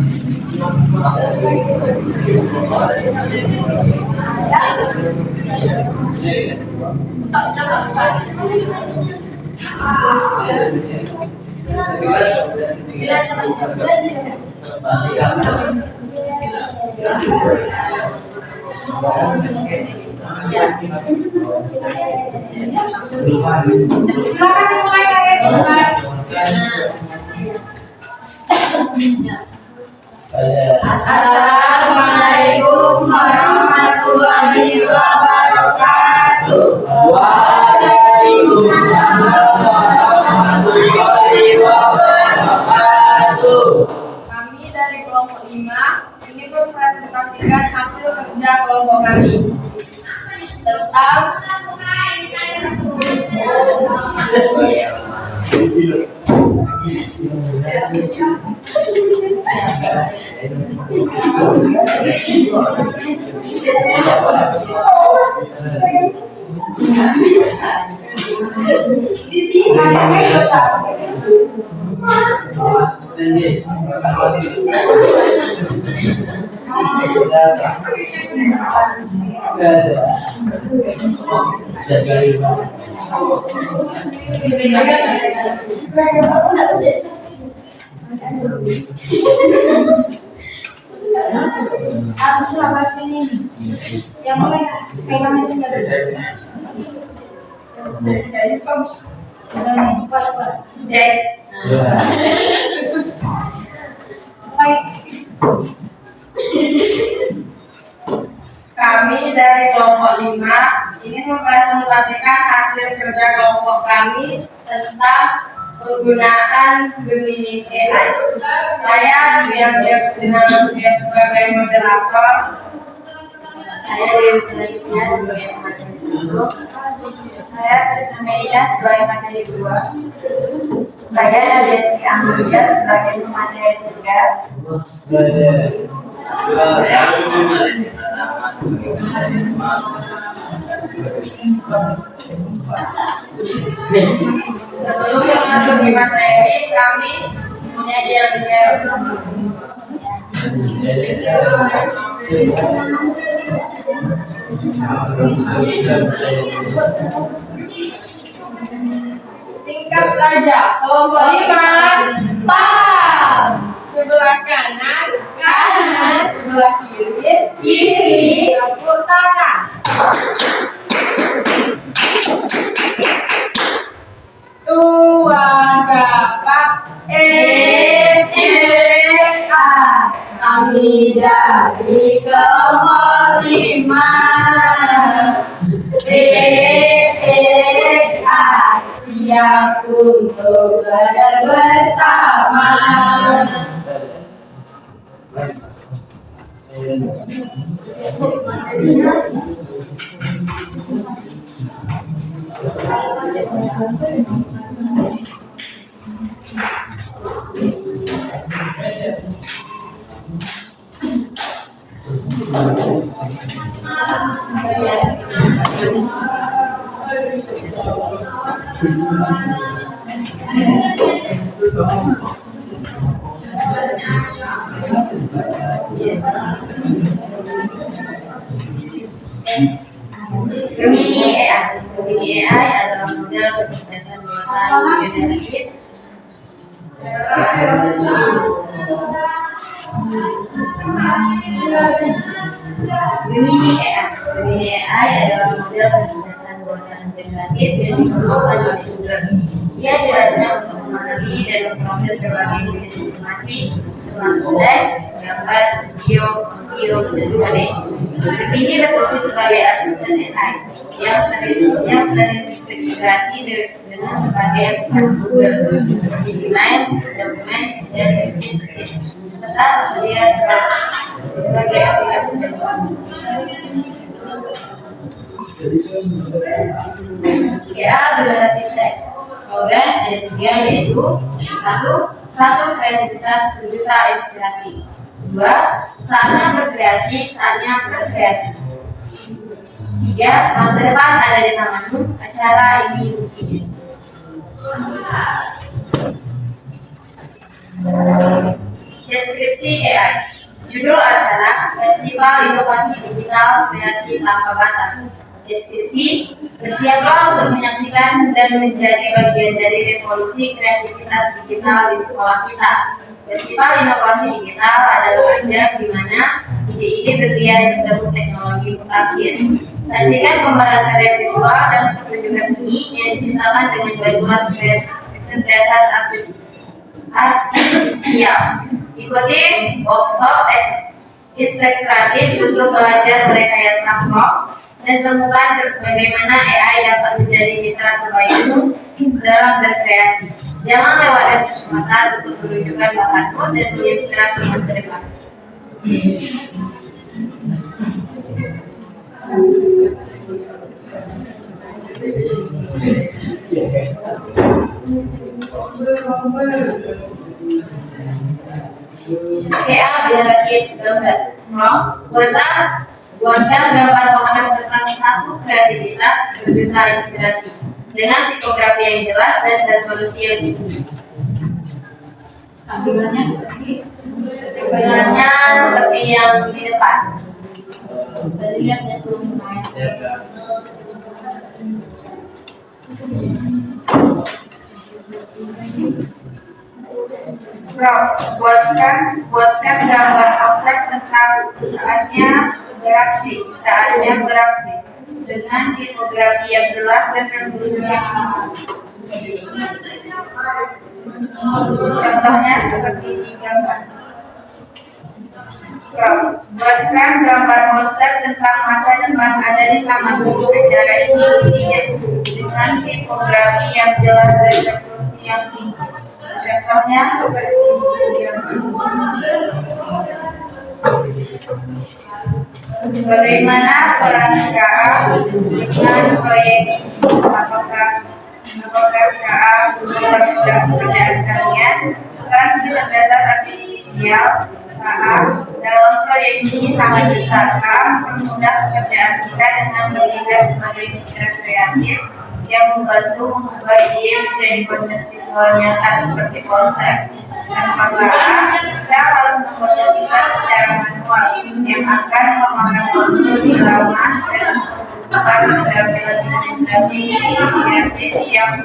Speaker 1: Assalamualaikum warahmatullahi wabarakatuh.
Speaker 7: Waalaikumsalam warahmatullahi wabarakatuh.
Speaker 8: Kami dari kelompok 5 ingin mempresentasikan hasil kerja kelompok kami tentang
Speaker 1: di sini ada
Speaker 8: Harus selamat ini. Yang mulai pegang itu nggak ada. Cek. Baik. Kami dari kelompok 5 ingin mempresentasikan hasil kerja kelompok kami tentang penggunaan Gemini AI. Saya diam-diam dengan sebagai moderator. Saya diam-diamnya sebagai materi 1. Saya Trisna Meida sebagai materi 2. Saya Nadia Amelia sebagai materi 3. Sebelum masuk di materi, kami punya diam-diam. Singkat saja, kelompok 5 paham. Sebelah kanan, kanan. Sebelah kiri, kiri. Tepuk tangan. Tuan Bapak kami dari kelompok 5 siap untuk belajar bersama. Gemini AI adalah model kecerdasan buatan generatif Gemini AI adalah model kecerdasan buatan generatif yang dikembangkan oleh Google. Ia dirancang untuk memahami dan memproses berbagai jenis informasi termasuk teks, gambar, video, audio, dan lain. Gemini berfungsi sebagai asisten AI yang terintegrasi dengan berbagai aplikasi Google seperti Gmail, dokumen, dan spreadsheet, serta tersedia sebagai aplikasi desktop. Tiga generatif teks, slogan ada 3 yaitu 1. Kreativitas berjuta inspirasi. 2. Saatnya berkreasi, saatnya berkreasi. 3. Masa depan ada di tanganmu, acara ini kuncinya. Deskripsi AI. Judul acara Festival Inovasi Digital Kreasi Tanpa Batas. Deskripsi, bersiaplah untuk menyaksikan dan menjadi bagian dari revolusi kreativitas digital di sekolah kita. Festival Inovasi Digital adalah ajang di mana ide-ide berlian bertemu teknologi mutakhir. Saksikan pameran karya visual dan pertunjukan seni yang diciptakan dengan bantuan kecerdasan artifisial. Ikuti workshop integratif untuk belajar merekayasa prompt dan temukan bagaimana AI dapat menjadi mitra terbaikmu dalam berkreasi. Jangan lewatkan kesempatan untuk menunjukkan bakatmu dan menginspirasi masa depan. Generasi gambar. Buatkan gambar poster tentang satu kreativitas berjuta inspirasi dengan tipografi yang jelas dan resolusi yang tinggi. Tampilannya seperti yang di depan. Tadi lihat ya tuh. Buatkan gambar abstrak tentang saatnya beraksi dengan tipografi yang jelas dan resolusi yang tinggi. Contohnya seperti di gambar. Buatkan gambar poster tentang masa depan ada di taman buku acara ini dengan tipografi yang jelas dan resolusi yang tinggi. Contohnya seperti bagaimana peran KA dengan proyek apakah KA dalam pekerjaan kalian peran dengan dasar artifisial KA dalam proyek ini sangat besar mempermudah pekerjaan kita dengan bertindak sebagai mitra kreatif yang membantu mengubah ide menjadi konsep visual nyata seperti poster. Dan perlahan kita harus membuat kita secara manual yang akan memakan waktu lebih lama dan bukan keterampilan kreatif yang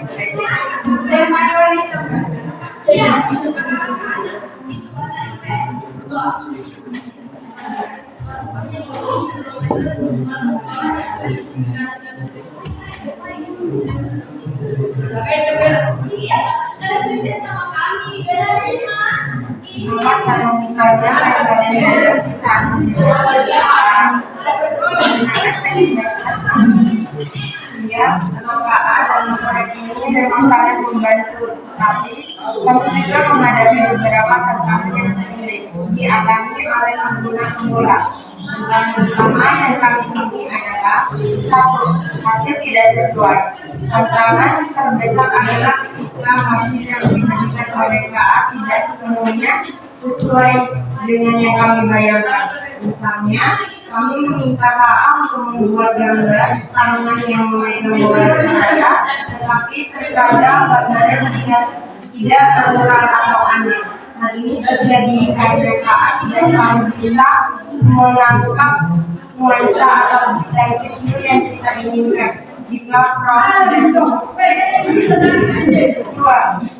Speaker 8: dalam proyek ini memang sangat membantu, tapi kami juga menghadapi beberapa tantangan sendiri dialami oleh pengguna pemula. Tantangan pertama yang kami temui adalah satu, hasil tidak sesuai. Tantangan terbesar adalah ketika hasil yang diberikan oleh KA tidak sepenuhnya sesuai dengan yang kami bayangkan. Misalnya, kami meminta KA untuk membuat gambar tangan yang membuat saya, tetapi terkadang gambarnya tidak terang atau aneh. Hal ini terjadi karena KA tidak selalu bisa menangkap nuansa atau detail kecil yang kita inginkan. Jika prompt dan kedua,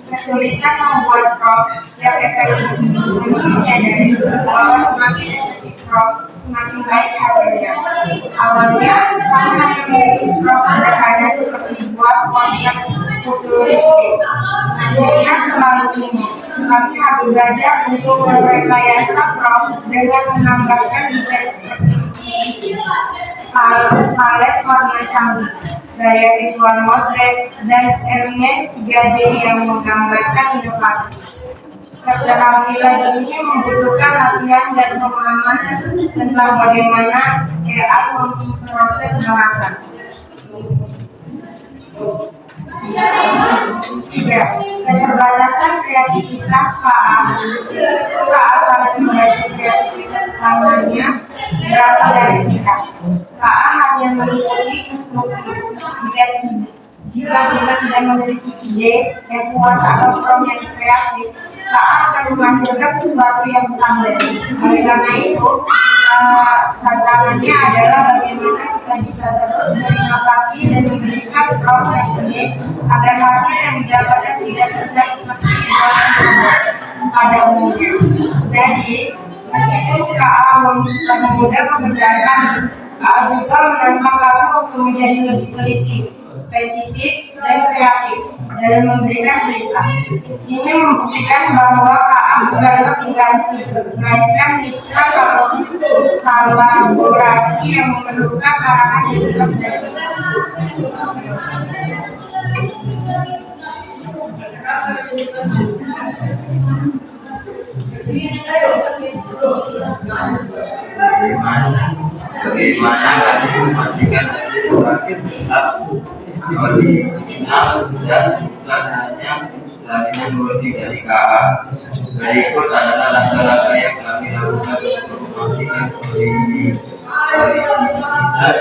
Speaker 8: kesulitan membuat prompt yang efektif menyadari bahwa semakin efektif prompt semakin baik hasilnya. Awalnya, kami hanya memiliki prompt sederhana seperti buat konsep futuristik. Hasilnya terlalu tinggi. Kami harus belajar untuk merekayasa prompt dengan menambahkan detail seperti palet warna canggih, gaya visual motret, dan elemen 3D yang menggambarkan inovasi. Keterampilan ini membutuhkan latihan dan pemahaman tentang bagaimana AI memproses bahasa. Tiga, keterbatasan kreativitas KA. KA sangat membantu kreativitas utamanya berasal dari kita. KA hanya mengikuti instruksi. Jika kita tidak memiliki ide yang kuat atau prompt yang kreatif, KA akan menghasilkan sesuatu yang standar. Oleh karena itu, tantangannya adalah bagaimana kita bisa terus berinovasi dan memberikan prompt yang unik agar hasil yang didapatkan tidak terlihat seperti pada umumnya. Jadi, meskipun KA mudah mengerjakan, KA juga menantang kamu untuk menjadi lebih teliti, spesifik, dan kreatif dalam memberikan berita. Ini membuktikan bahwa KA bukanlah pengganti, melainkan mitra kolaborasi yang memerlukan arahan yang jelas dari kita.
Speaker 6: Bagaimana kami memastikan hasil kreativitas original dan bukan hanya hasil menguji dari KA. Berikut adalah langkah-langkah yang kami lakukan untuk memastikan originalitas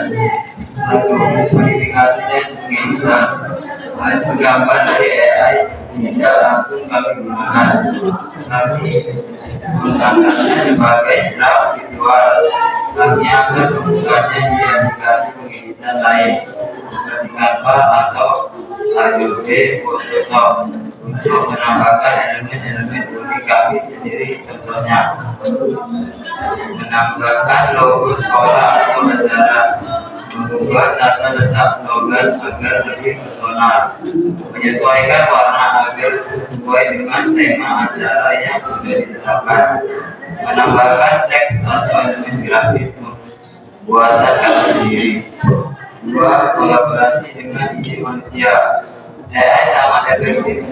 Speaker 6: atau verifikasi dan pengiriman hasil gambar dari AI tidak langsung kami gunakan. Kami menggunakannya sebagai draft visual. Kami akan membukanya di aplikasi pengeditan lain seperti Canva atau Adobe Photoshop untuk menambahkan elemen-elemen unik kami sendiri. Contohnya menambahkan logo sekolah atau acara, membuat tata letak slogan agar lebih personal, menyesuaikan warna agar sesuai dengan tema acara yang sudah ditetapkan, menambahkan teks atau elemen grafis buatan kami sendiri. Dua, kolaborasi dengan ide manusia. AI sangat efektif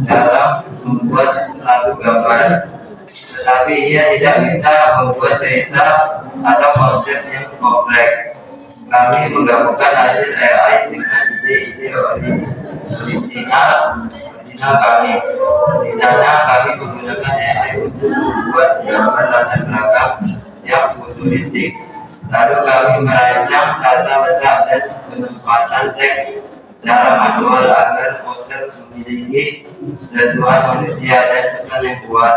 Speaker 6: dalam membuat satu gambar, tetapi ia tidak bisa membuat cerita atau konsep yang kompleks. Kami menggabungkan hasil AI dengan ide-ide original kami. Misalnya kami menggunakan AI untuk membuat gambar latar belakang yang futuristik. Lalu kami merancang tata letak dan penempatan teks secara manual agar poster memiliki sentuhan manusia dan pesan yang kuat.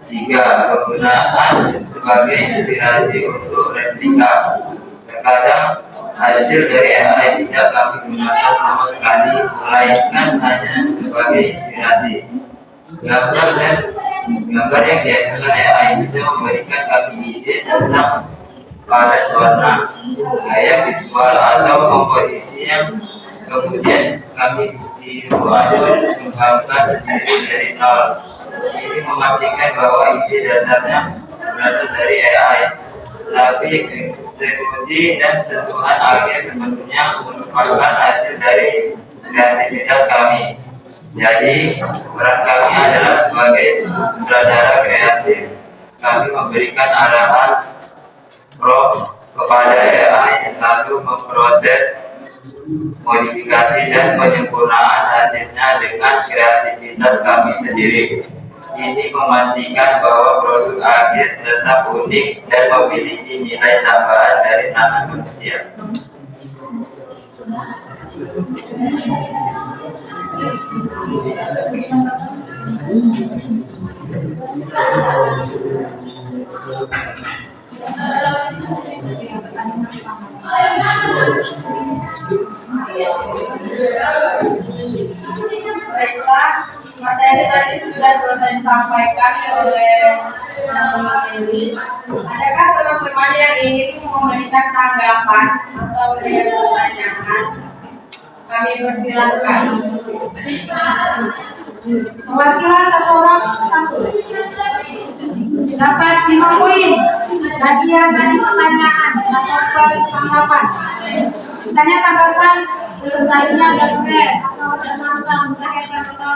Speaker 6: 3. Penggunaan sebagai inspirasi untuk replika. Terkadang hasil dari AI tidak kami gunakan sama sekali, melainkan hanya sebagai inspirasi. Gambar yang dihasilkan AI bisa memberikan kami ide tentang palet warna, gaya visual atau komposisi yang kemudian kami tiru atau kembangkan sendiri dari nol. Ini memastikan bahwa ide dasarnya berasal dari AI, tapi eksekusi dan sentuhan akhir tentunya merupakan hasil dari kreativitas kami. Jadi, peran kami adalah sebagai sutradara kreatif. Kami memberikan arahan prompt kepada AI, lalu memproses modifikasi dan penyempurnaan hasilnya dengan kreativitas kami sendiri. Ini memastikan bahwa produk akhir tetap unik dan memiliki nilai tambahan dari tangan manusia.
Speaker 8: Baiklah, materi tadi sudah selesai disampaikan oleh Dewi. Adakah teman-teman yang ingin memberikan tanggapan atau pertanyaan? Kami persilakan.
Speaker 1: Perwakilan satu orang satu. Dapat 5 poin. Bagi yang tadi pertanyaan atau tanggapan. Misalnya tanggapan presentasinya agak keren atau tentang coba.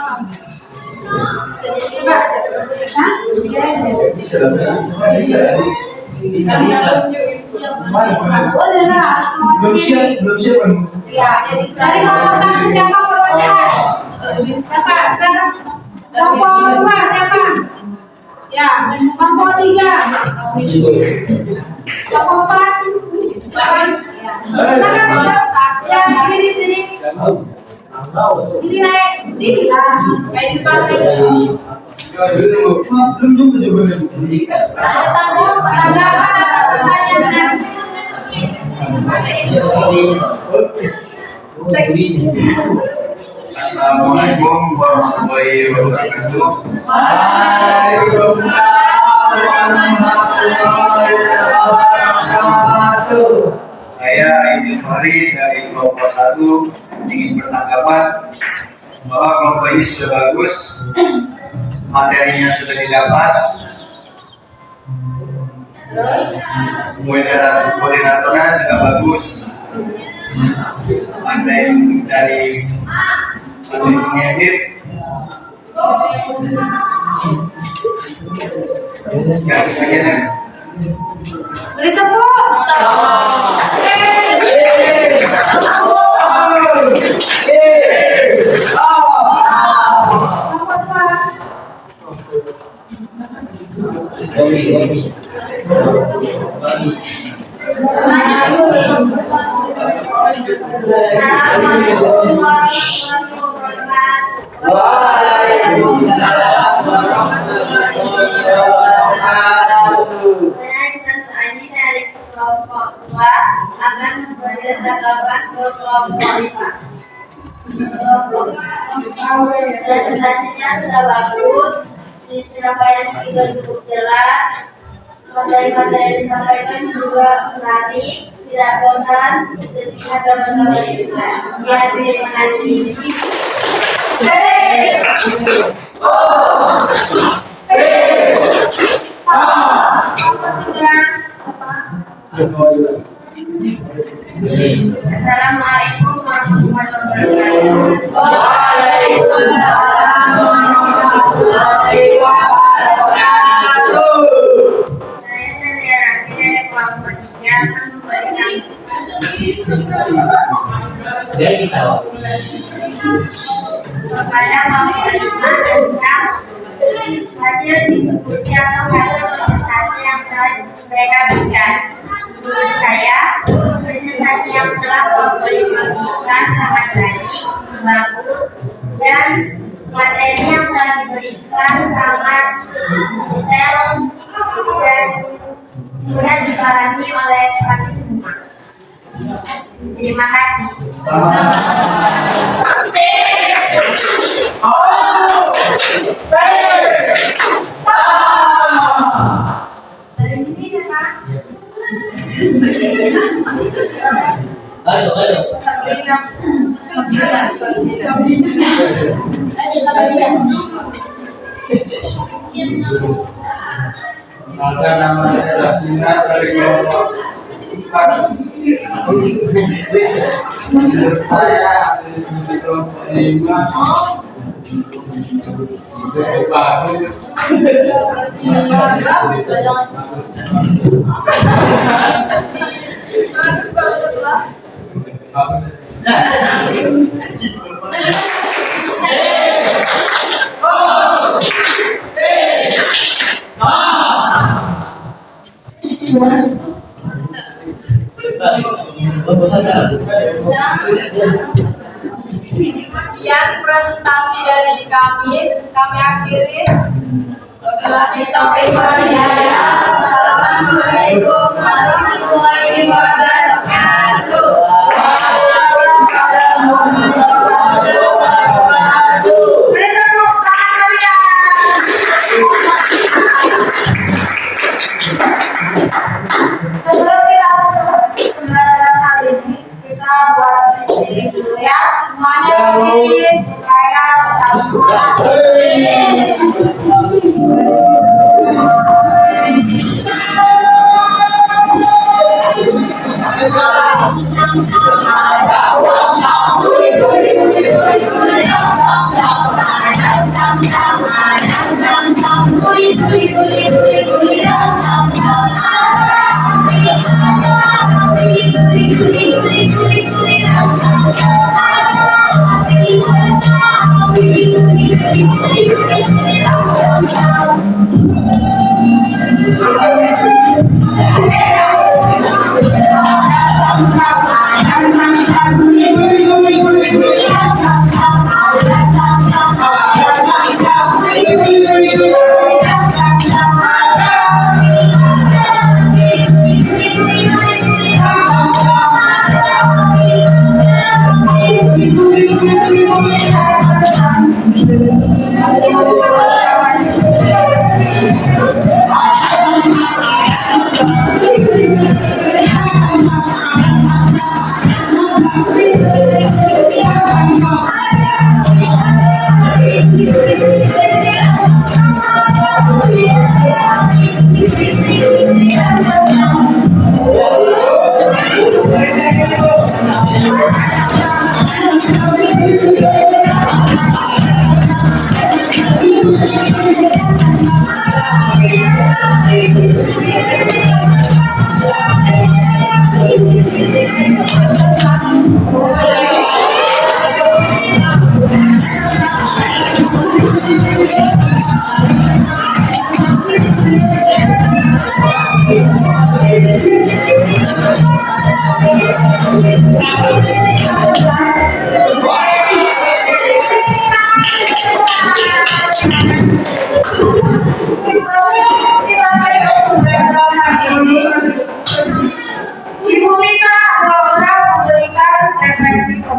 Speaker 1: Hah? Boleh lah.
Speaker 2: Belum siap kan?
Speaker 1: Ya, jadi dari kelompok satu siapa perwakilan? Siapa? Silakan. Kelompok 2 siapa? Ya, kelompok 3. Kelompok 4. Silakan. Ya, diri. Diri naik. Diri lah. Kayak di depan lagi.
Speaker 2: Belum jumpa juga.
Speaker 1: Ada pertanyaan?
Speaker 6: Assalamualaikum warahmatullahi wabarakatuh. Saya Idil Fahri dari kelompok 1 ingin bertanggapan bahwa kelompok ini sudah bagus, materinya sudah didapat, koordinatornya juga bagus, pandai mencari mengedit. Ya, sebagainya.
Speaker 1: Beri tepuk.
Speaker 5: Assalamualaikum warahmatullahi wabarakatuh.
Speaker 3: Waalaikumsalam warahmatullahi wabarakatuh.
Speaker 5: Saya Intan Ani dari kelompok 2 akan memberi tanggapan ke kelompok 5. Presentasinya sudah bagus, penyampaian juga cukup jelas, materi-materi yang disampaikan juga menarik, tidak bosan, dan ada berbagai juga. Ya, terima kasih. Assalamualaikum warahmatullahi wabarakatuh.
Speaker 3: Waalaikumsalam warahmatullahi wabarakatuh.
Speaker 5: Saya dari Rafi dari kelompok 3 akan memberikan
Speaker 7: Jadi kita
Speaker 5: kepada kelompok 5 tentang hasil diskusi atau hasil presentasi yang telah mereka berikan. Menurut saya, presentasi yang telah kelompok 5 berikan sangat baik, bagus, dan materi yang telah diberikan sangat detail dan mudah dipahami oleh kami semua. Terima kasih. Dari sini ya Pak.
Speaker 7: ayo.
Speaker 2: Maka nama saya Sabrina dari kelompok 4. Menurut saya hasil diskusi kelompok 5 cukup bagus.
Speaker 1: Sekian presentasi dari kami akhiri. Wabillahi taufiq wal hidayah. Assalamualaikum warahmatullahi wabarakatuh.
Speaker 5: Sebelum kita tutup pembelajaran kali ini, kita buat istri dulu ya. Semuanya berdiri supaya tetap Terima kasih.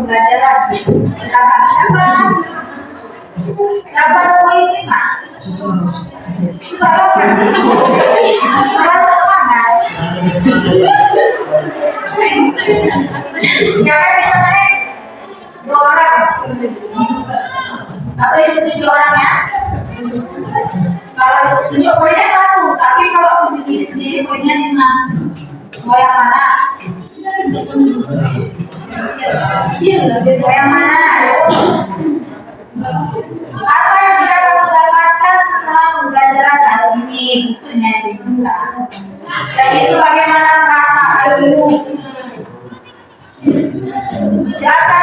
Speaker 8: pembelajaran. Silakan siapa? Dapat poin 5. Salah kan? Salah semangat. Siapa yang bisa naik? 2 orang. Atau yang 7 orang ya? Kalau 7 poinnya 1, tapi kalau 7 sendiri poinnya 5. Mau yang mana? Mau yang mana? Apa yang sudah kamu dapatkan setelah pembelajaran hari ini? Bukunya dibuka. Dan itu bagaimana perasaanmu? Siapa?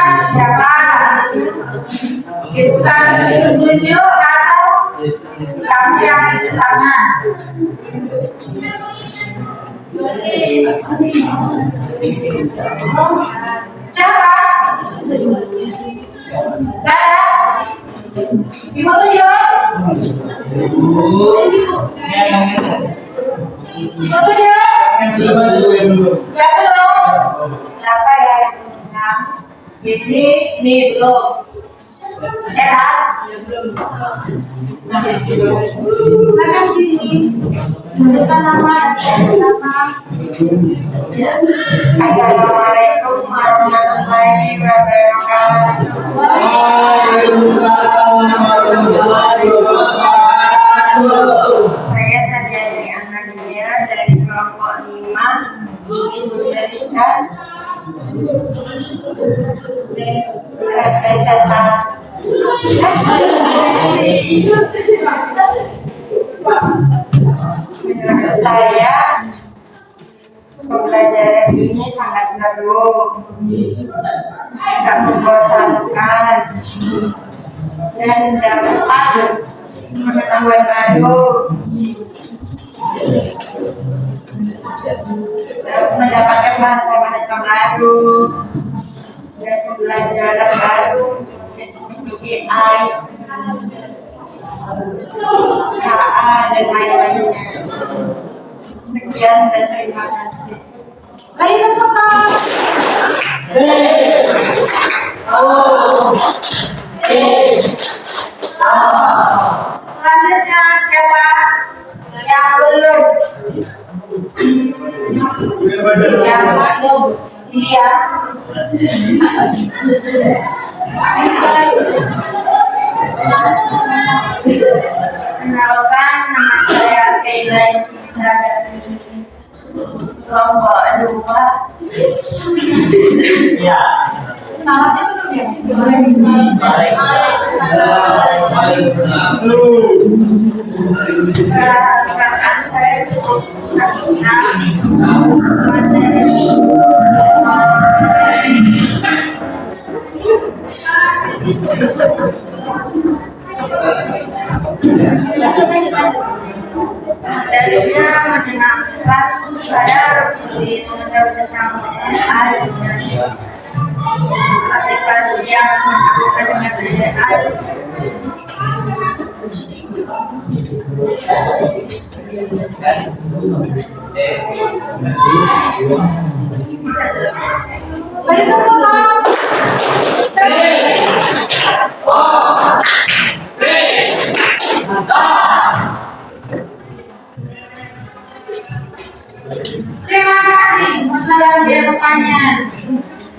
Speaker 8: Bukan setuju atau kamu yang itu tangan? Siapa? Ibu tujuh. Ibu tujuh. Siapa ya yang menang? Ini belum. Sehat? Silakan sini. Tunjukkan nama. Assalamualaikum warahmatullahi wabarakatuh. Saya Tadiani Amalia dari kelompok 5 ingin memberikan saya pembelajaran ini sangat seru, tidak membosankan, dan dapat pengetahuan baru, mendapatkan bahasa-bahasa baru, dan pembelajaran baru seperti AI, KA, dan lain-lainnya. Sekian dan terima kasih.
Speaker 1: Beri tepuk tangan. Selanjutnya siapa yang belum? Yang belum? Iya.
Speaker 8: Kenalkan, nama saya Keila Sisa dari kelompok 2.
Speaker 1: Salamnya belum ya?
Speaker 8: Perasaan saya cukup senang. Darinya menyenangkan, saya lebih mengenal tentang aplikasi yang bersangkutan dengan AI.
Speaker 1: Beri tepuk tangan. Terima kasih. Masalah dia bertanya.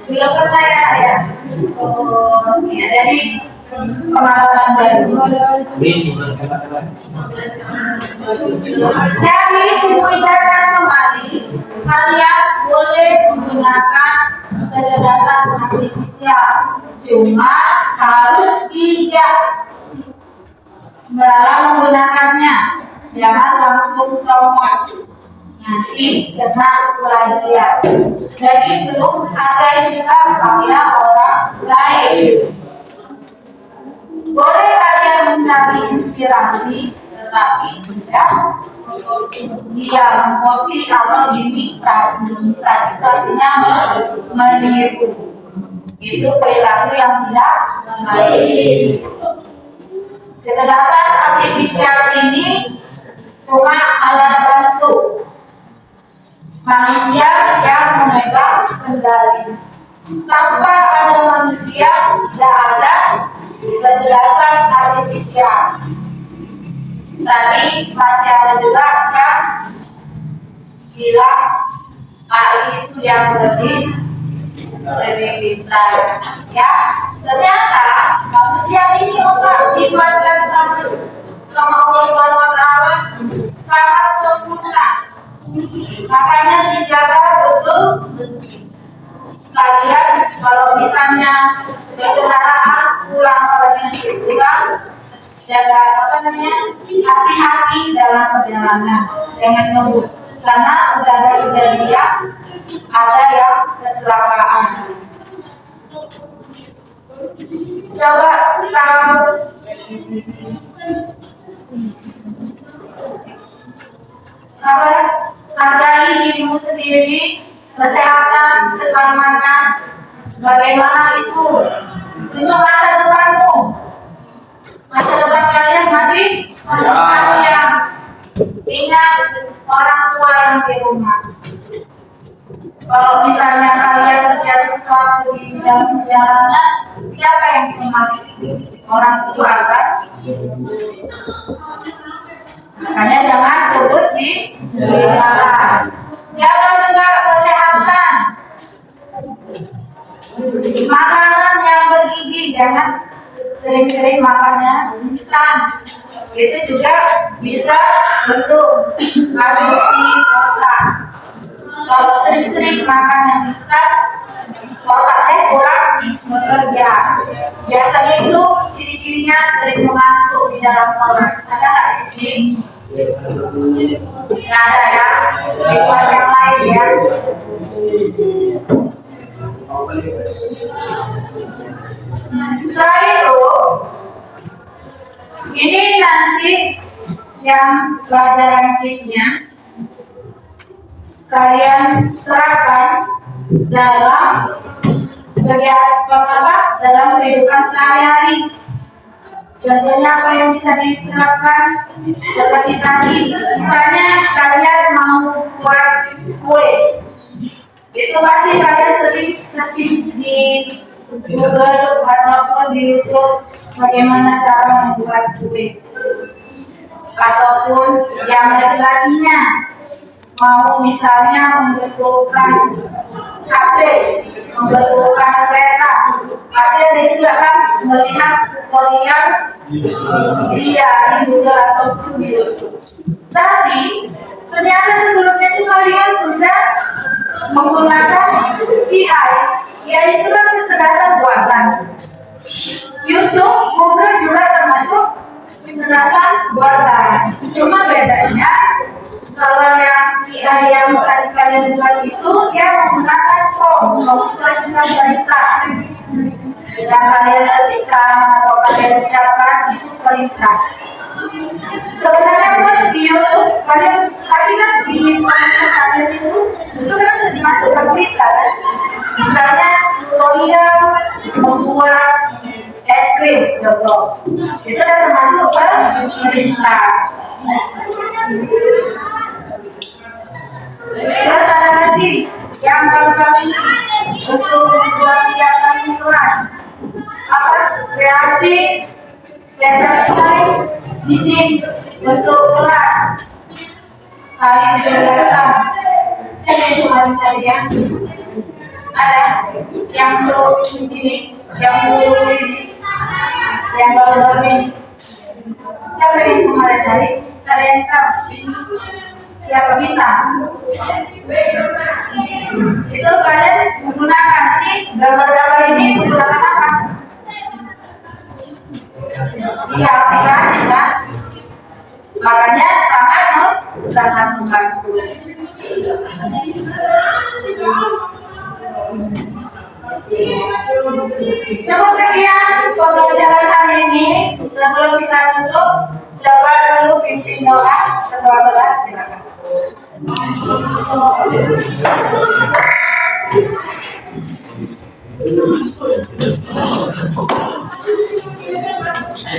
Speaker 1: Bila pertanyaan saya, ya dari pengalaman baru. Jadi ibu ingatkan kembali, kalian boleh menggunakan kecerdasan artifisial, cuma harus bijak dalam menggunakannya. Jangan langsung comot. Nanti kena plagiat. Dan itu hargai juga karya orang lain. Boleh kalian mencari inspirasi, tetapi tidak dia mengkopi atau imitasi. Imitasi itu artinya meniru. Itu perilaku yang tidak baik. Kecerdasan artifisial ini cuma alat bantu. Manusia yang memegang kendali. Tanpa ada manusia, tidak ada kejelasan artifisial. Tadi masih ada juga yang bilang AI itu yang lebih pintar. Ya, ternyata manusia ini otak dibuatkan sama Allah Subhanahu wa Ta'ala sangat sempurna. Makanya dijaga betul. Kalian kalau misalnya kendaraan pulang jaga hati-hati dalam perjalanan, jangan ngebut karena udah ada kejadian ada yang kecelakaan. Coba kalau hargai dirimu sendiri, kesehatan, keselamatan, bagaimana itu untuk masa depanmu. Masa depan kalian masih panjang. Ingat orang tua yang di rumah. Kalau misalnya kalian terjadi sesuatu di dalam perjalanan, siapa yang cemas? Orang tua kan? Makanya jangan duduk di jalan. Jaga juga kesehatan. Makanan yang bergizi, jangan sering-sering makannya instan. Itu juga bisa bentuk asumsi otak. Kalau sering-sering makan yang instan, otaknya kurang bekerja. Biasanya itu ciri-cirinya sering mengantuk di dalam kelas. Ada nggak di sini? Nggak ada ya? Di kelas yang lain ya. Setelah itu, ini nanti yang pelajaran shiftnya kalian terapkan dalam kegiatan dalam kehidupan sehari-hari. Contohnya apa yang bisa diterapkan seperti tadi, misalnya kalian mau buat kue, itu pasti kalian sering searching di Google ataupun di YouTube bagaimana cara membuat kue. Ataupun yang laki-lakinya mau misalnya membetulkan HP, membetulkan kereta, pasti ada juga kan melihat tutorial dia di Google ataupun di YouTube. Tapi ternyata sebelumnya itu kalian sudah menggunakan AI. AI itu kan kecerdasan buatan. YouTube, Google juga termasuk kecerdasan buatan. Cuma bedanya kalau yang AI yang tadi kalian buat itu dia menggunakan prompt, menggunakan perintah. Yang kalian ketikkan atau kalian ucapkan itu perintah. Sebenarnya pun di YouTube kalian pasti kan di komentar kalian itu kan dimasukkan berita kan. Misalnya tutorial membuat es krim, contoh. Itu kan termasuk perintah. Terus ada lagi yang kami untuk membuat kegiatan kelas apa kreasi desain dinding bentuk kelas kali gagasan. Saya cuma mencari yang ada yang untuk ini, yang dulu ini, yang baru ini. Siapa yang kemarin dari kalian tahu? Siapa minta? Itu kalian menggunakan ini gambar-gambar ini menggunakan apa? Iya, aplikasi kan? Makanya sangat membantu. Cukup sekian pembelajaran hari ini. Sebelum kita tutup, coba dulu pimpin doa ketua kelas, silakan.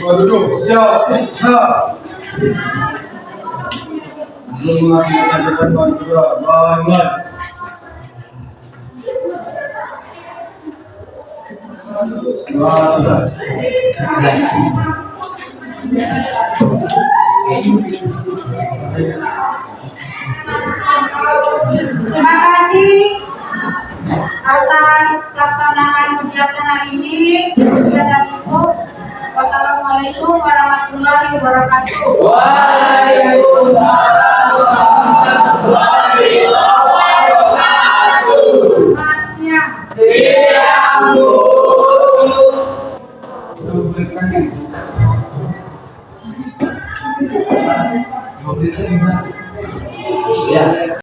Speaker 9: Duduk, siap, nah. Belum mengajarkan bantuan, banget. Sudah.
Speaker 1: Terima kasih atas pelaksanaan kegiatan hari ini. Sekian dari Ibu. Wassalamualaikum warahmatullahi wabarakatuh.